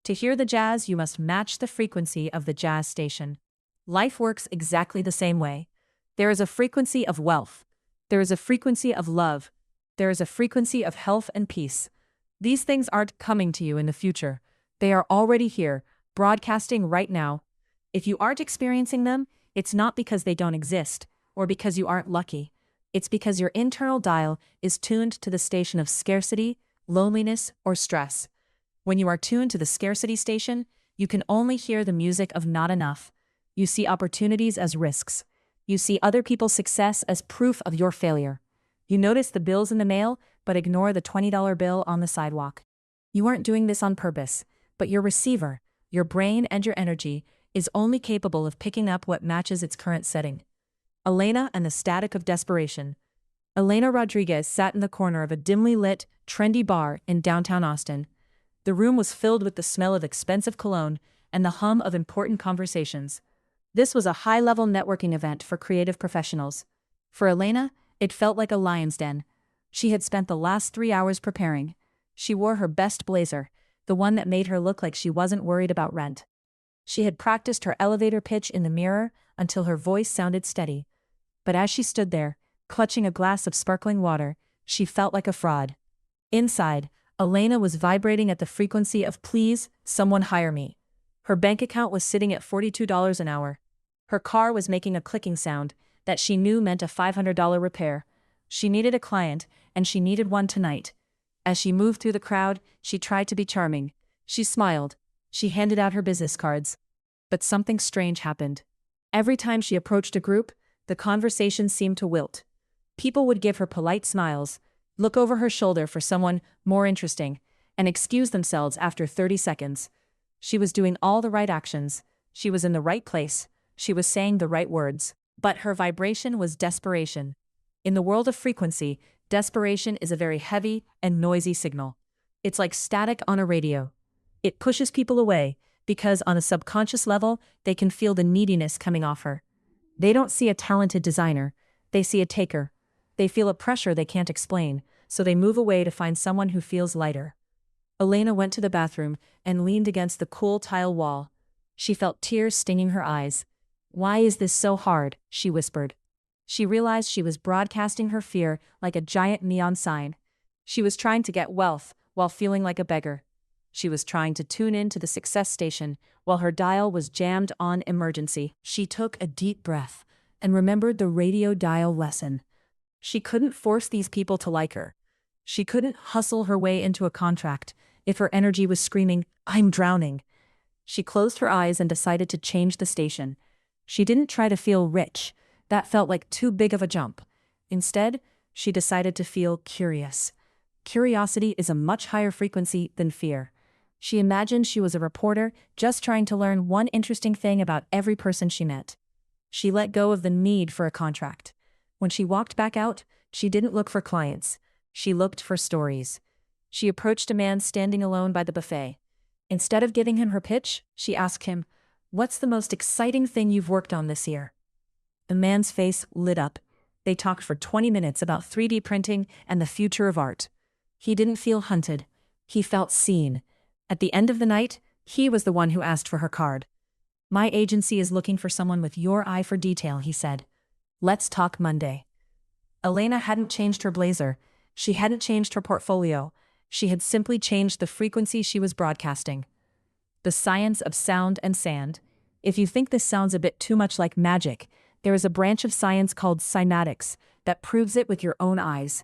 To hear the jazz, you must match the frequency of the jazz station. Life works exactly the same way. There is a frequency of wealth. There is a frequency of love. There is a frequency of health and peace. These things aren't coming to you in the future. They are already here, broadcasting right now. If you aren't experiencing them, it's not because they don't exist, or because you aren't lucky. It's because your internal dial is tuned to the station of scarcity, loneliness, or stress. When you are tuned to the scarcity station, you can only hear the music of not enough. You see opportunities as risks. You see other people's success as proof of your failure. You notice the bills in the mail, but ignore the $20 bill on the sidewalk. You aren't doing this on purpose, but your receiver, your brain and your energy, is only capable of picking up what matches its current setting. Elena and the static of desperation. Elena Rodriguez sat in the corner of a dimly lit, trendy bar in downtown Austin. The room was filled with the smell of expensive cologne and the hum of important conversations. This was a high-level networking event for creative professionals. For Elena, it felt like a lion's den. She had spent the last 3 hours preparing. She wore her best blazer, the one that made her look like she wasn't worried about rent. She had practiced her elevator pitch in the mirror until her voice sounded steady. But as she stood there, clutching a glass of sparkling water, she felt like a fraud. Inside, Elena was vibrating at the frequency of "Please, someone hire me." Her bank account was sitting at $42 an hour. Her car was making a clicking sound that she knew meant a $500 repair. She needed a client, and she needed one tonight. As she moved through the crowd, she tried to be charming. She smiled. She handed out her business cards. But something strange happened. Every time she approached a group, the conversation seemed to wilt. People would give her polite smiles, look over her shoulder for someone more interesting, and excuse themselves after 30 seconds. She was doing all the right actions. She was in the right place. She was saying the right words. But her vibration was desperation. In the world of frequency, desperation is a very heavy and noisy signal. It's like static on a radio. It pushes people away because on a subconscious level, they can feel the neediness coming off her. They don't see a talented designer. They see a taker. They feel a pressure they can't explain, so they move away to find someone who feels lighter. Elena went to the bathroom and leaned against the cool tile wall. She felt tears stinging her eyes. "Why is this so hard?" she whispered. She realized she was broadcasting her fear like a giant neon sign. She was trying to get wealth while feeling like a beggar. She was trying to tune in to the success station while her dial was jammed on emergency. She took a deep breath and remembered the radio dial lesson. She couldn't force these people to like her. She couldn't hustle her way into a contract if her energy was screaming, "I'm drowning." She closed her eyes and decided to change the station. She didn't try to feel rich. That felt like too big of a jump. Instead, she decided to feel curious. Curiosity is a much higher frequency than fear. She imagined she was a reporter just trying to learn one interesting thing about every person she met. She let go of the need for a contract. When she walked back out, she didn't look for clients. She looked for stories. She approached a man standing alone by the buffet. Instead of giving him her pitch, she asked him, "What's the most exciting thing you've worked on this year?" The man's face lit up. They talked for 20 minutes about 3D printing and the future of art. He didn't feel hunted. He felt seen. At the end of the night, he was the one who asked for her card. "My agency is looking for someone with your eye for detail," he said. "Let's talk Monday." Elena hadn't changed her blazer. She hadn't changed her portfolio. She had simply changed the frequency she was broadcasting. The science of sound and sand. If you think this sounds a bit too much like magic, there is a branch of science called cymatics that proves it with your own eyes.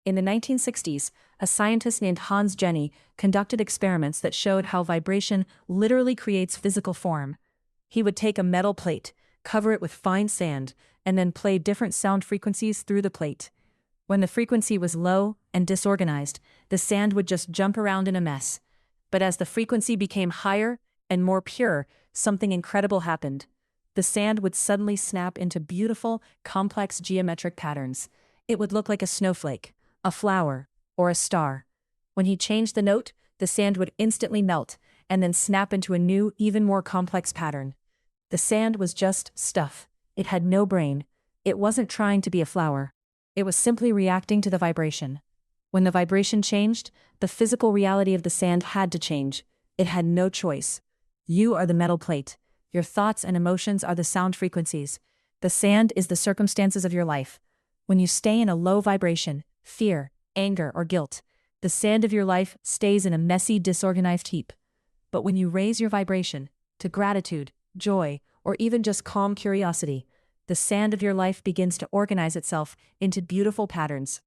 In the 1960s, a scientist named Hans Jenny conducted experiments that showed how vibration literally creates physical form. He would take a metal plate, cover it with fine sand, and then play different sound frequencies through the plate. When the frequency was low and disorganized, the sand would just jump around in a mess. But as the frequency became higher and more pure, something incredible happened. The sand would suddenly snap into beautiful, complex geometric patterns. It would look like a snowflake, a flower, or a star. When he changed the note, the sand would instantly melt, and then snap into a new, even more complex pattern. The sand was just stuff. It had no brain. It wasn't trying to be a flower. It was simply reacting to the vibration. When the vibration changed, the physical reality of the sand had to change. It had no choice. You are the metal plate. Your thoughts and emotions are the sound frequencies. The sand is the circumstances of your life. When you stay in a low vibration, fear, anger, or guilt, the sand of your life stays in a messy, disorganized heap. But when you raise your vibration to gratitude, joy, or even just calm curiosity, the sand of your life begins to organize itself into beautiful patterns.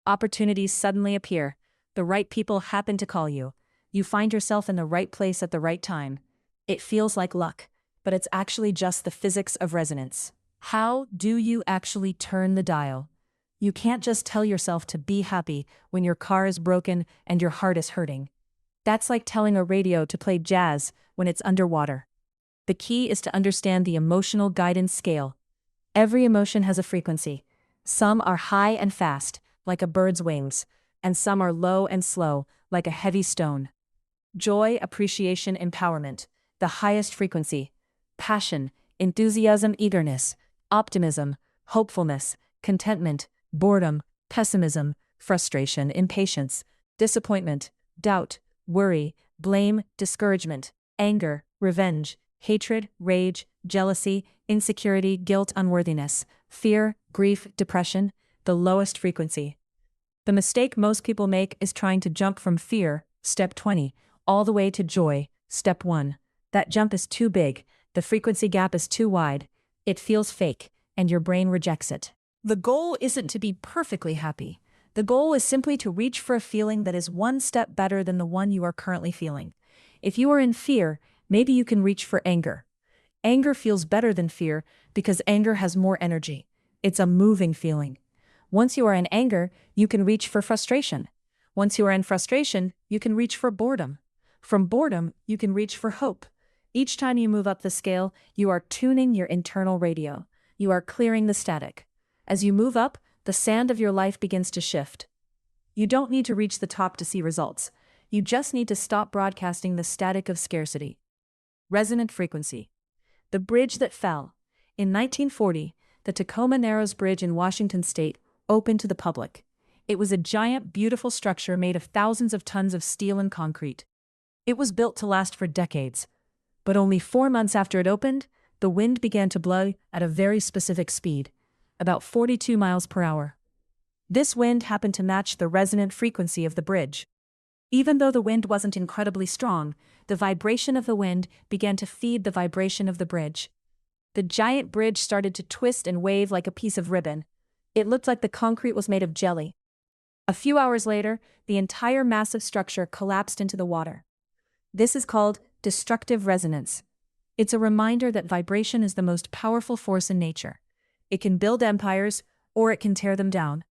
Opportunities suddenly appear. The right people happen to call you. You find yourself in the right place at the right time. It feels like luck, but it's actually just the physics of resonance. How do you actually turn the dial? You can't just tell yourself to be happy when your car is broken and your heart is hurting. That's like telling a radio to play jazz when it's underwater. The key is to understand the emotional guidance scale. Every emotion has a frequency. Some are high and fast, like a bird's wings, and some are low and slow, like a heavy stone. Joy, appreciation, empowerment, the highest frequency. Passion, enthusiasm, eagerness, optimism, hopefulness, contentment, boredom, pessimism, frustration, impatience, disappointment, doubt, worry, blame, discouragement, anger, revenge, hatred, rage, jealousy, insecurity, guilt, unworthiness, fear, grief, depression, the lowest frequency. The mistake most people make is trying to jump from fear, step 20, all the way to joy, step 1. That jump is too big, the frequency gap is too wide, it feels fake, and your brain rejects it. The goal isn't to be perfectly happy. The goal is simply to reach for a feeling that is one step better than the one you are currently feeling. If you are in fear, maybe you can reach for anger. Anger feels better than fear because anger has more energy. It's a moving feeling. Once you are in anger, you can reach for frustration. Once you are in frustration, you can reach for boredom. From boredom, you can reach for hope. Each time you move up the scale, you are tuning your internal radio. You are clearing the static. As you move up, the sand of your life begins to shift. You don't need to reach the top to see results. You just need to stop broadcasting the static of scarcity. Resonant frequency. The bridge that fell. In 1940, the Tacoma Narrows Bridge in Washington state opened to the public. It was a giant, beautiful structure made of thousands of tons of steel and concrete. It was built to last for decades. But only 4 months after it opened, the wind began to blow at a very specific speed, about 42 miles per hour. This wind happened to match the resonant frequency of the bridge. Even though the wind wasn't incredibly strong, the vibration of the wind began to feed the vibration of the bridge. The giant bridge started to twist and wave like a piece of ribbon. It looked like the concrete was made of jelly. A few hours later, the entire massive structure collapsed into the water. This is called destructive resonance. It's a reminder that vibration is the most powerful force in nature. It can build empires, or it can tear them down.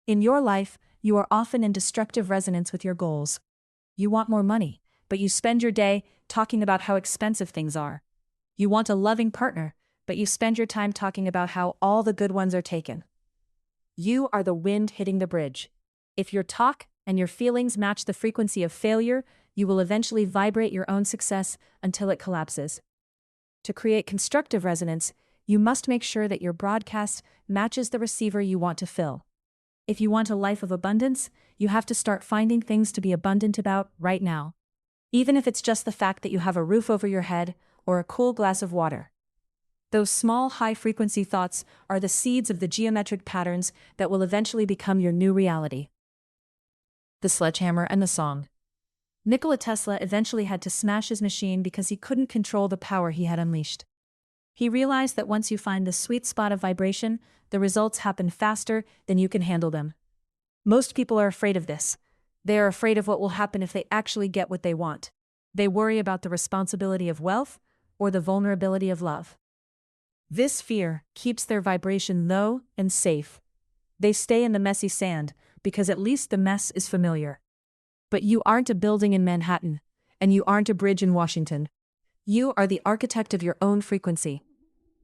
In your life, you are often in destructive resonance with your goals. You want more money, but you spend your day talking about how expensive things are. You want a loving partner, but you spend your time talking about how all the good ones are taken. You are the wind hitting the bridge. If your talk and your feelings match the frequency of failure, you will eventually vibrate your own success until it collapses. To create constructive resonance, you must make sure that your broadcast matches the receiver you want to fill. If you want a life of abundance, you have to start finding things to be abundant about right now. Even if it's just the fact that you have a roof over your head or a cool glass of water. Those small, high-frequency thoughts are the seeds of the geometric patterns that will eventually become your new reality. The sledgehammer and the song. Nikola Tesla eventually had to smash his machine because he couldn't control the power he had unleashed. He realized that once you find the sweet spot of vibration, the results happen faster than you can handle them. Most people are afraid of this. They are afraid of what will happen if they actually get what they want. They worry about the responsibility of wealth or the vulnerability of love. This fear keeps their vibration low and safe. They stay in the messy sand because at least the mess is familiar. But you aren't a building in Manhattan, and you aren't a bridge in Washington. You are the architect of your own frequency.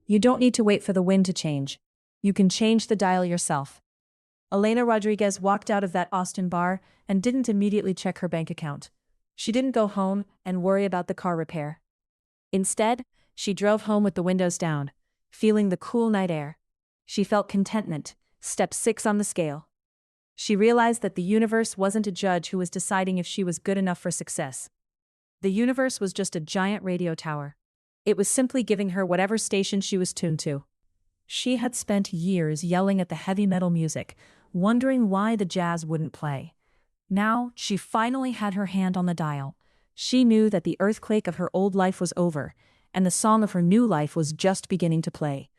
You don't need to wait for the wind to change. You can change the dial yourself. Elena Rodriguez walked out of that Austin bar and didn't immediately check her bank account. She didn't go home and worry about the car repair. Instead, she drove home with the windows down, feeling the cool night air. She felt contentment, step 6 on the scale. She realized that the universe wasn't a judge who was deciding if she was good enough for success. The universe was just a giant radio tower. It was simply giving her whatever station she was tuned to. She had spent years yelling at the heavy metal music, wondering why the jazz wouldn't play. Now, she finally had her hand on the dial. She knew that the earthquake of her old life was over, and the song of her new life was just beginning to play.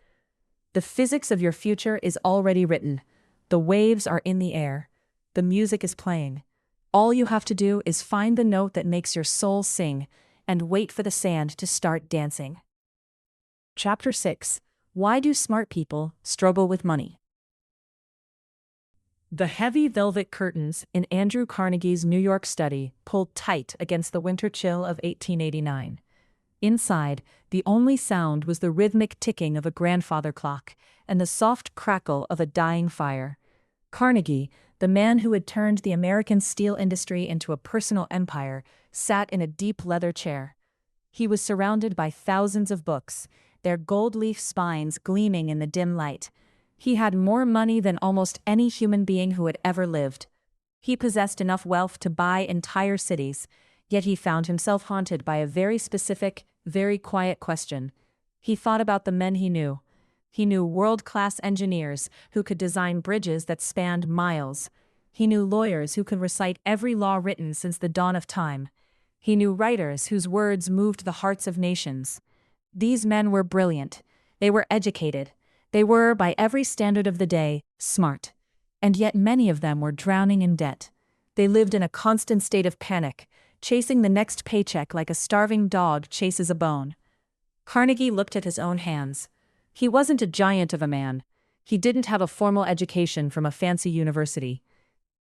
The physics of your future is already written. The waves are in the air. The music is playing. All you have to do is find the note that makes your soul sing, and wait for the sand to start dancing. Chapter 6. Why do smart people struggle with money? The heavy velvet curtains in Andrew Carnegie's New York study pulled tight against the winter chill of 1889. Inside, the only sound was the rhythmic ticking of a grandfather clock and the soft crackle of a dying fire. Carnegie, the man who had turned the American steel industry into a personal empire, sat in a deep leather chair. He was surrounded by thousands of books, their gold-leaf spines gleaming in the dim light. He had more money than almost any human being who had ever lived. He possessed enough wealth to buy entire cities, yet he found himself haunted by a very specific, very quiet question. He thought about the men he knew. He knew world-class engineers who could design bridges that spanned miles. He knew lawyers who could recite every law written since the dawn of time. He knew writers whose words moved the hearts of nations. These men were brilliant. They were educated. They were, by every standard of the day, smart. And yet many of them were drowning in debt. They lived in a constant state of panic, chasing the next paycheck like a starving dog chases a bone. Carnegie looked at his own hands. He wasn't a giant of a man. He didn't have a formal education from a fancy university.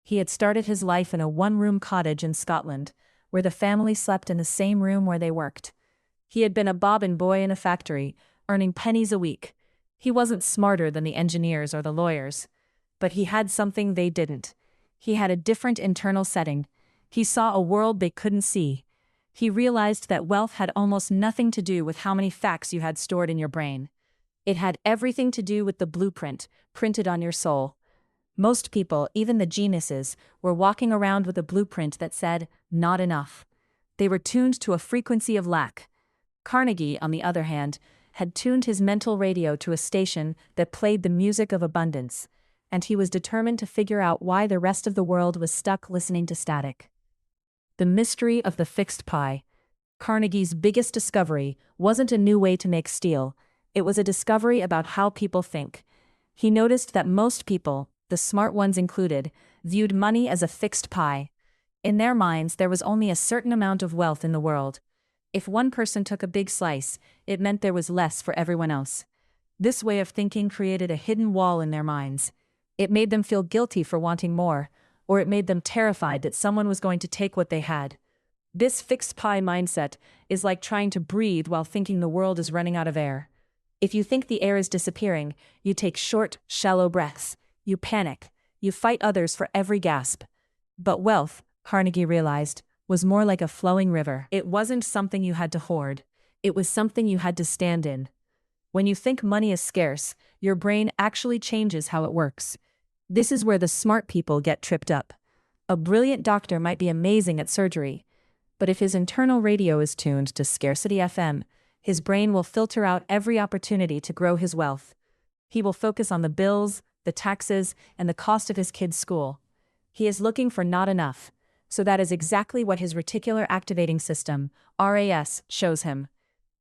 He had started his life in a one-room cottage in Scotland, where the family slept in the same room where they worked. He had been a bobbin boy in a factory, earning pennies a week. He wasn't smarter than the engineers or the lawyers. But he had something they didn't. He had a different internal setting. He saw a world they couldn't see. He realized that wealth had almost nothing to do with how many facts you had stored in your brain. It had everything to do with the blueprint printed on your soul. Most people, even the geniuses, were walking around with a blueprint that said, "Not enough." They were tuned to a frequency of lack. Carnegie, on the other hand, had tuned his mental radio to a station that played the music of abundance, and he was determined to figure out why the rest of the world was stuck listening to static. The mystery of the fixed pie. Carnegie's biggest discovery wasn't a new way to make steel. It was a discovery about how people think. He noticed that most people, the smart ones included, viewed money as a fixed pie. In their minds, there was only a certain amount of wealth in the world. If one person took a big slice, it meant there was less for everyone else. This way of thinking created a hidden wall in their minds. It made them feel guilty for wanting more, or it made them terrified that someone was going to take what they had. This fixed pie mindset is like trying to breathe while thinking the world is running out of air. If you think the air is disappearing, you take short, shallow breaths. You panic. You fight others for every gasp. But wealth, Carnegie realized, was more like a flowing river. It wasn't something you had to hoard. It was something you had to stand in. When you think money is scarce, your brain actually changes how it works. This is where the smart people get tripped up. A brilliant doctor might be amazing at surgery, but if his internal radio is tuned to scarcity FM, his brain will filter out every opportunity to grow his wealth. He will focus on the bills, the taxes, and the cost of his kid's school. He is looking for not enough. So that is exactly what his reticular activating system, RAS, shows him.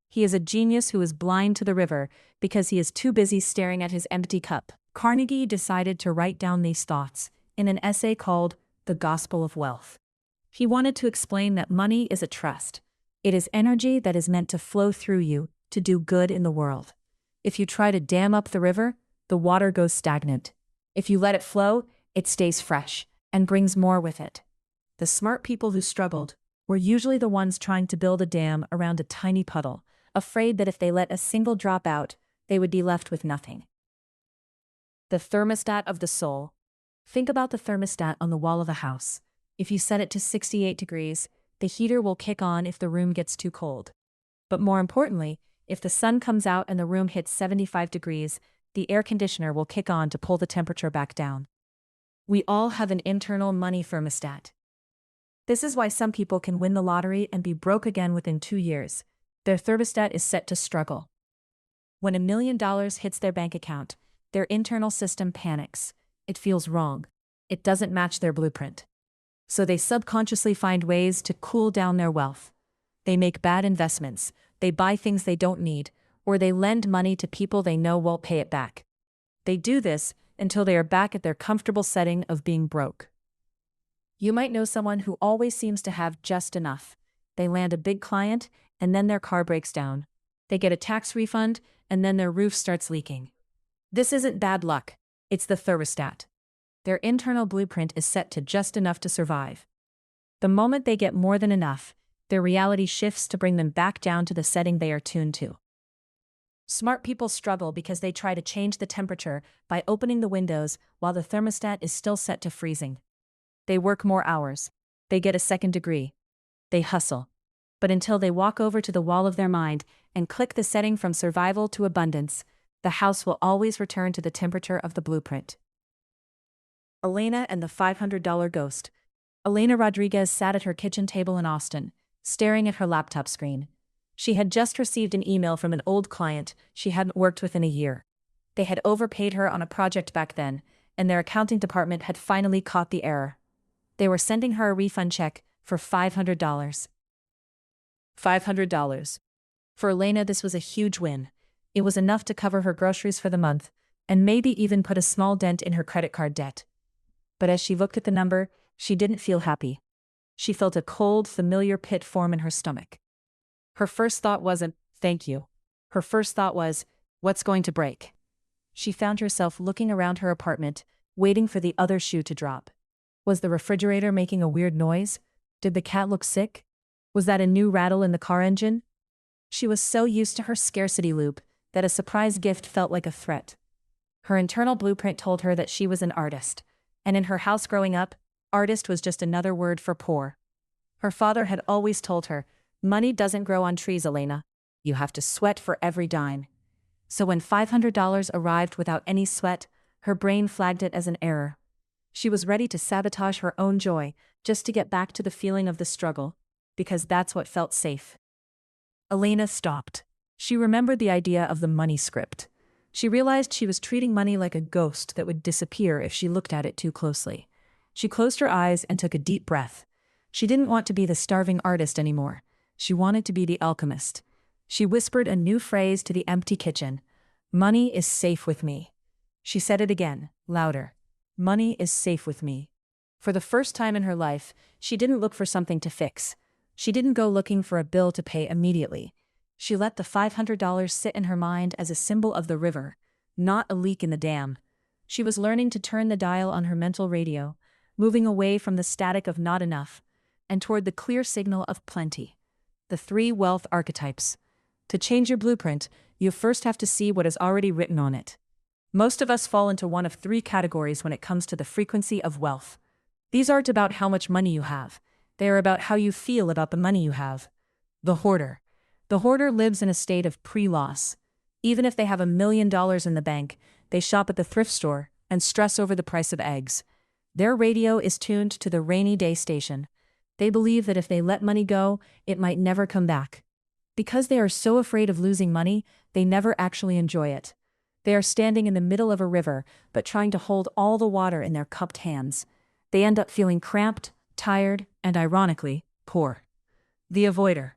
He is a genius who is blind to the river because he is too busy staring at his empty cup. Carnegie decided to write down these thoughts in an essay called The Gospel of Wealth. He wanted to explain that money is a trust. It is energy that is meant to flow through you to do good in the world. If you try to dam up the river, the water goes stagnant. If you let it flow, it stays fresh and brings more with it. The smart people who struggled were usually the ones trying to build a dam around a tiny puddle, afraid that if they let a single drop out, they would be left with nothing. The thermostat of the soul. Think about the thermostat on the wall of a house. If you set it to 68 degrees, the heater will kick on if the room gets too cold. But more importantly, if the sun comes out and the room hits 75 degrees, the air conditioner will kick on to pull the temperature back down. We all have an internal money thermostat. This is why some people can win the lottery and be broke again within 2 years. Their thermostat is set to struggle. When $1 million hits their bank account, their internal system panics. It feels wrong. It doesn't match their blueprint. So they subconsciously find ways to cool down their wealth. They make bad investments, they buy things they don't need, or they lend money to people they know won't pay it back. They do this until they are back at their comfortable setting of being broke. You might know someone who always seems to have just enough. They land a big client, and then their car breaks down. They get a tax refund, and then their roof starts leaking. This isn't bad luck, it's the thermostat. Their internal blueprint is set to just enough to survive. The moment they get more than enough, their reality shifts to bring them back down to the setting they are tuned to. Smart people struggle because they try to change the temperature by opening the windows while the thermostat is still set to freezing. They work more hours. They get a second degree. They hustle. But until they walk over to the wall of their mind and click the setting from survival to abundance, the house will always return to the temperature of the blueprint. Elena and the $500 ghost. Elena Rodriguez sat at her kitchen table in Austin, staring at her laptop screen. She had just received an email from an old client she hadn't worked with in a year. They had overpaid her on a project back then, and their accounting department had finally caught the error. They were sending her a refund check for $500. $500. For Elena, this was a huge win. It was enough to cover her groceries for the month, and maybe even put a small dent in her credit card debt. But as she looked at the number, she didn't feel happy. She felt a cold, familiar pit form in her stomach. Her first thought wasn't, "Thank you." Her first thought was, "What's going to break?" She found herself looking around her apartment, waiting for the other shoe to drop. Was the refrigerator making a weird noise? Did the cat look sick? Was that a new rattle in the car engine? She was so used to her scarcity loop that a surprise gift felt like a threat. Her internal blueprint told her that she was an artist, and in her house growing up, artist was just another word for poor. Her father had always told her, "Money doesn't grow on trees, Elena. You have to sweat for every dime." So when $500 arrived without any sweat, her brain flagged it as an error. She was ready to sabotage her own joy just to get back to the feeling of the struggle, because that's what felt safe. Elena stopped. She remembered the idea of the money script. She realized she was treating money like a ghost that would disappear if she looked at it too closely. She closed her eyes and took a deep breath. She didn't want to be the starving artist anymore. She wanted to be the alchemist. She whispered a new phrase to the empty kitchen. "Money is safe with me." She said it again, louder. "Money is safe with me." For the first time in her life, she didn't look for something to fix. She didn't go looking for a bill to pay immediately. She let the $500 sit in her mind as a symbol of the river, not a leak in the dam. She was learning to turn the dial on her mental radio, moving away from the static of not enough, and toward the clear signal of plenty. The 3 wealth archetypes. To change your blueprint, you first have to see what is already written on it. Most of us fall into one of 3 categories when it comes to the frequency of wealth. These aren't about how much money you have. They are about how you feel about the money you have. The hoarder. The hoarder lives in a state of pre-loss. Even if they have $1 million in the bank, they shop at the thrift store and stress over the price of eggs. Their radio is tuned to the rainy day station. They believe that if they let money go, it might never come back. Because they are so afraid of losing money, they never actually enjoy it. They are standing in the middle of a river, but trying to hold all the water in their cupped hands. They end up feeling cramped, tired, and ironically, poor. The avoider.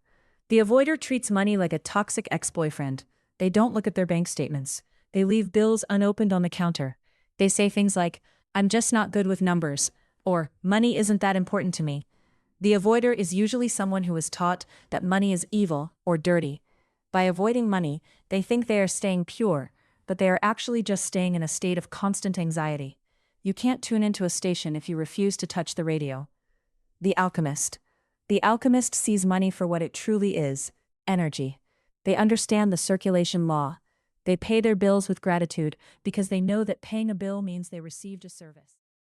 The avoider treats money like a toxic ex-boyfriend. They don't look at their bank statements. They leave bills unopened on the counter. They say things like, "I'm just not good with numbers," or "Money isn't that important to me." The avoider is usually someone who is taught that money is evil or dirty. By avoiding money, they think they are staying pure, but they are actually just staying in a state of constant anxiety. You can't tune into a station if you refuse to touch the radio. The alchemist. The alchemist sees money for what it truly is: energy. They understand the circulation law. They pay their bills with gratitude because they know that paying a bill means they received a service.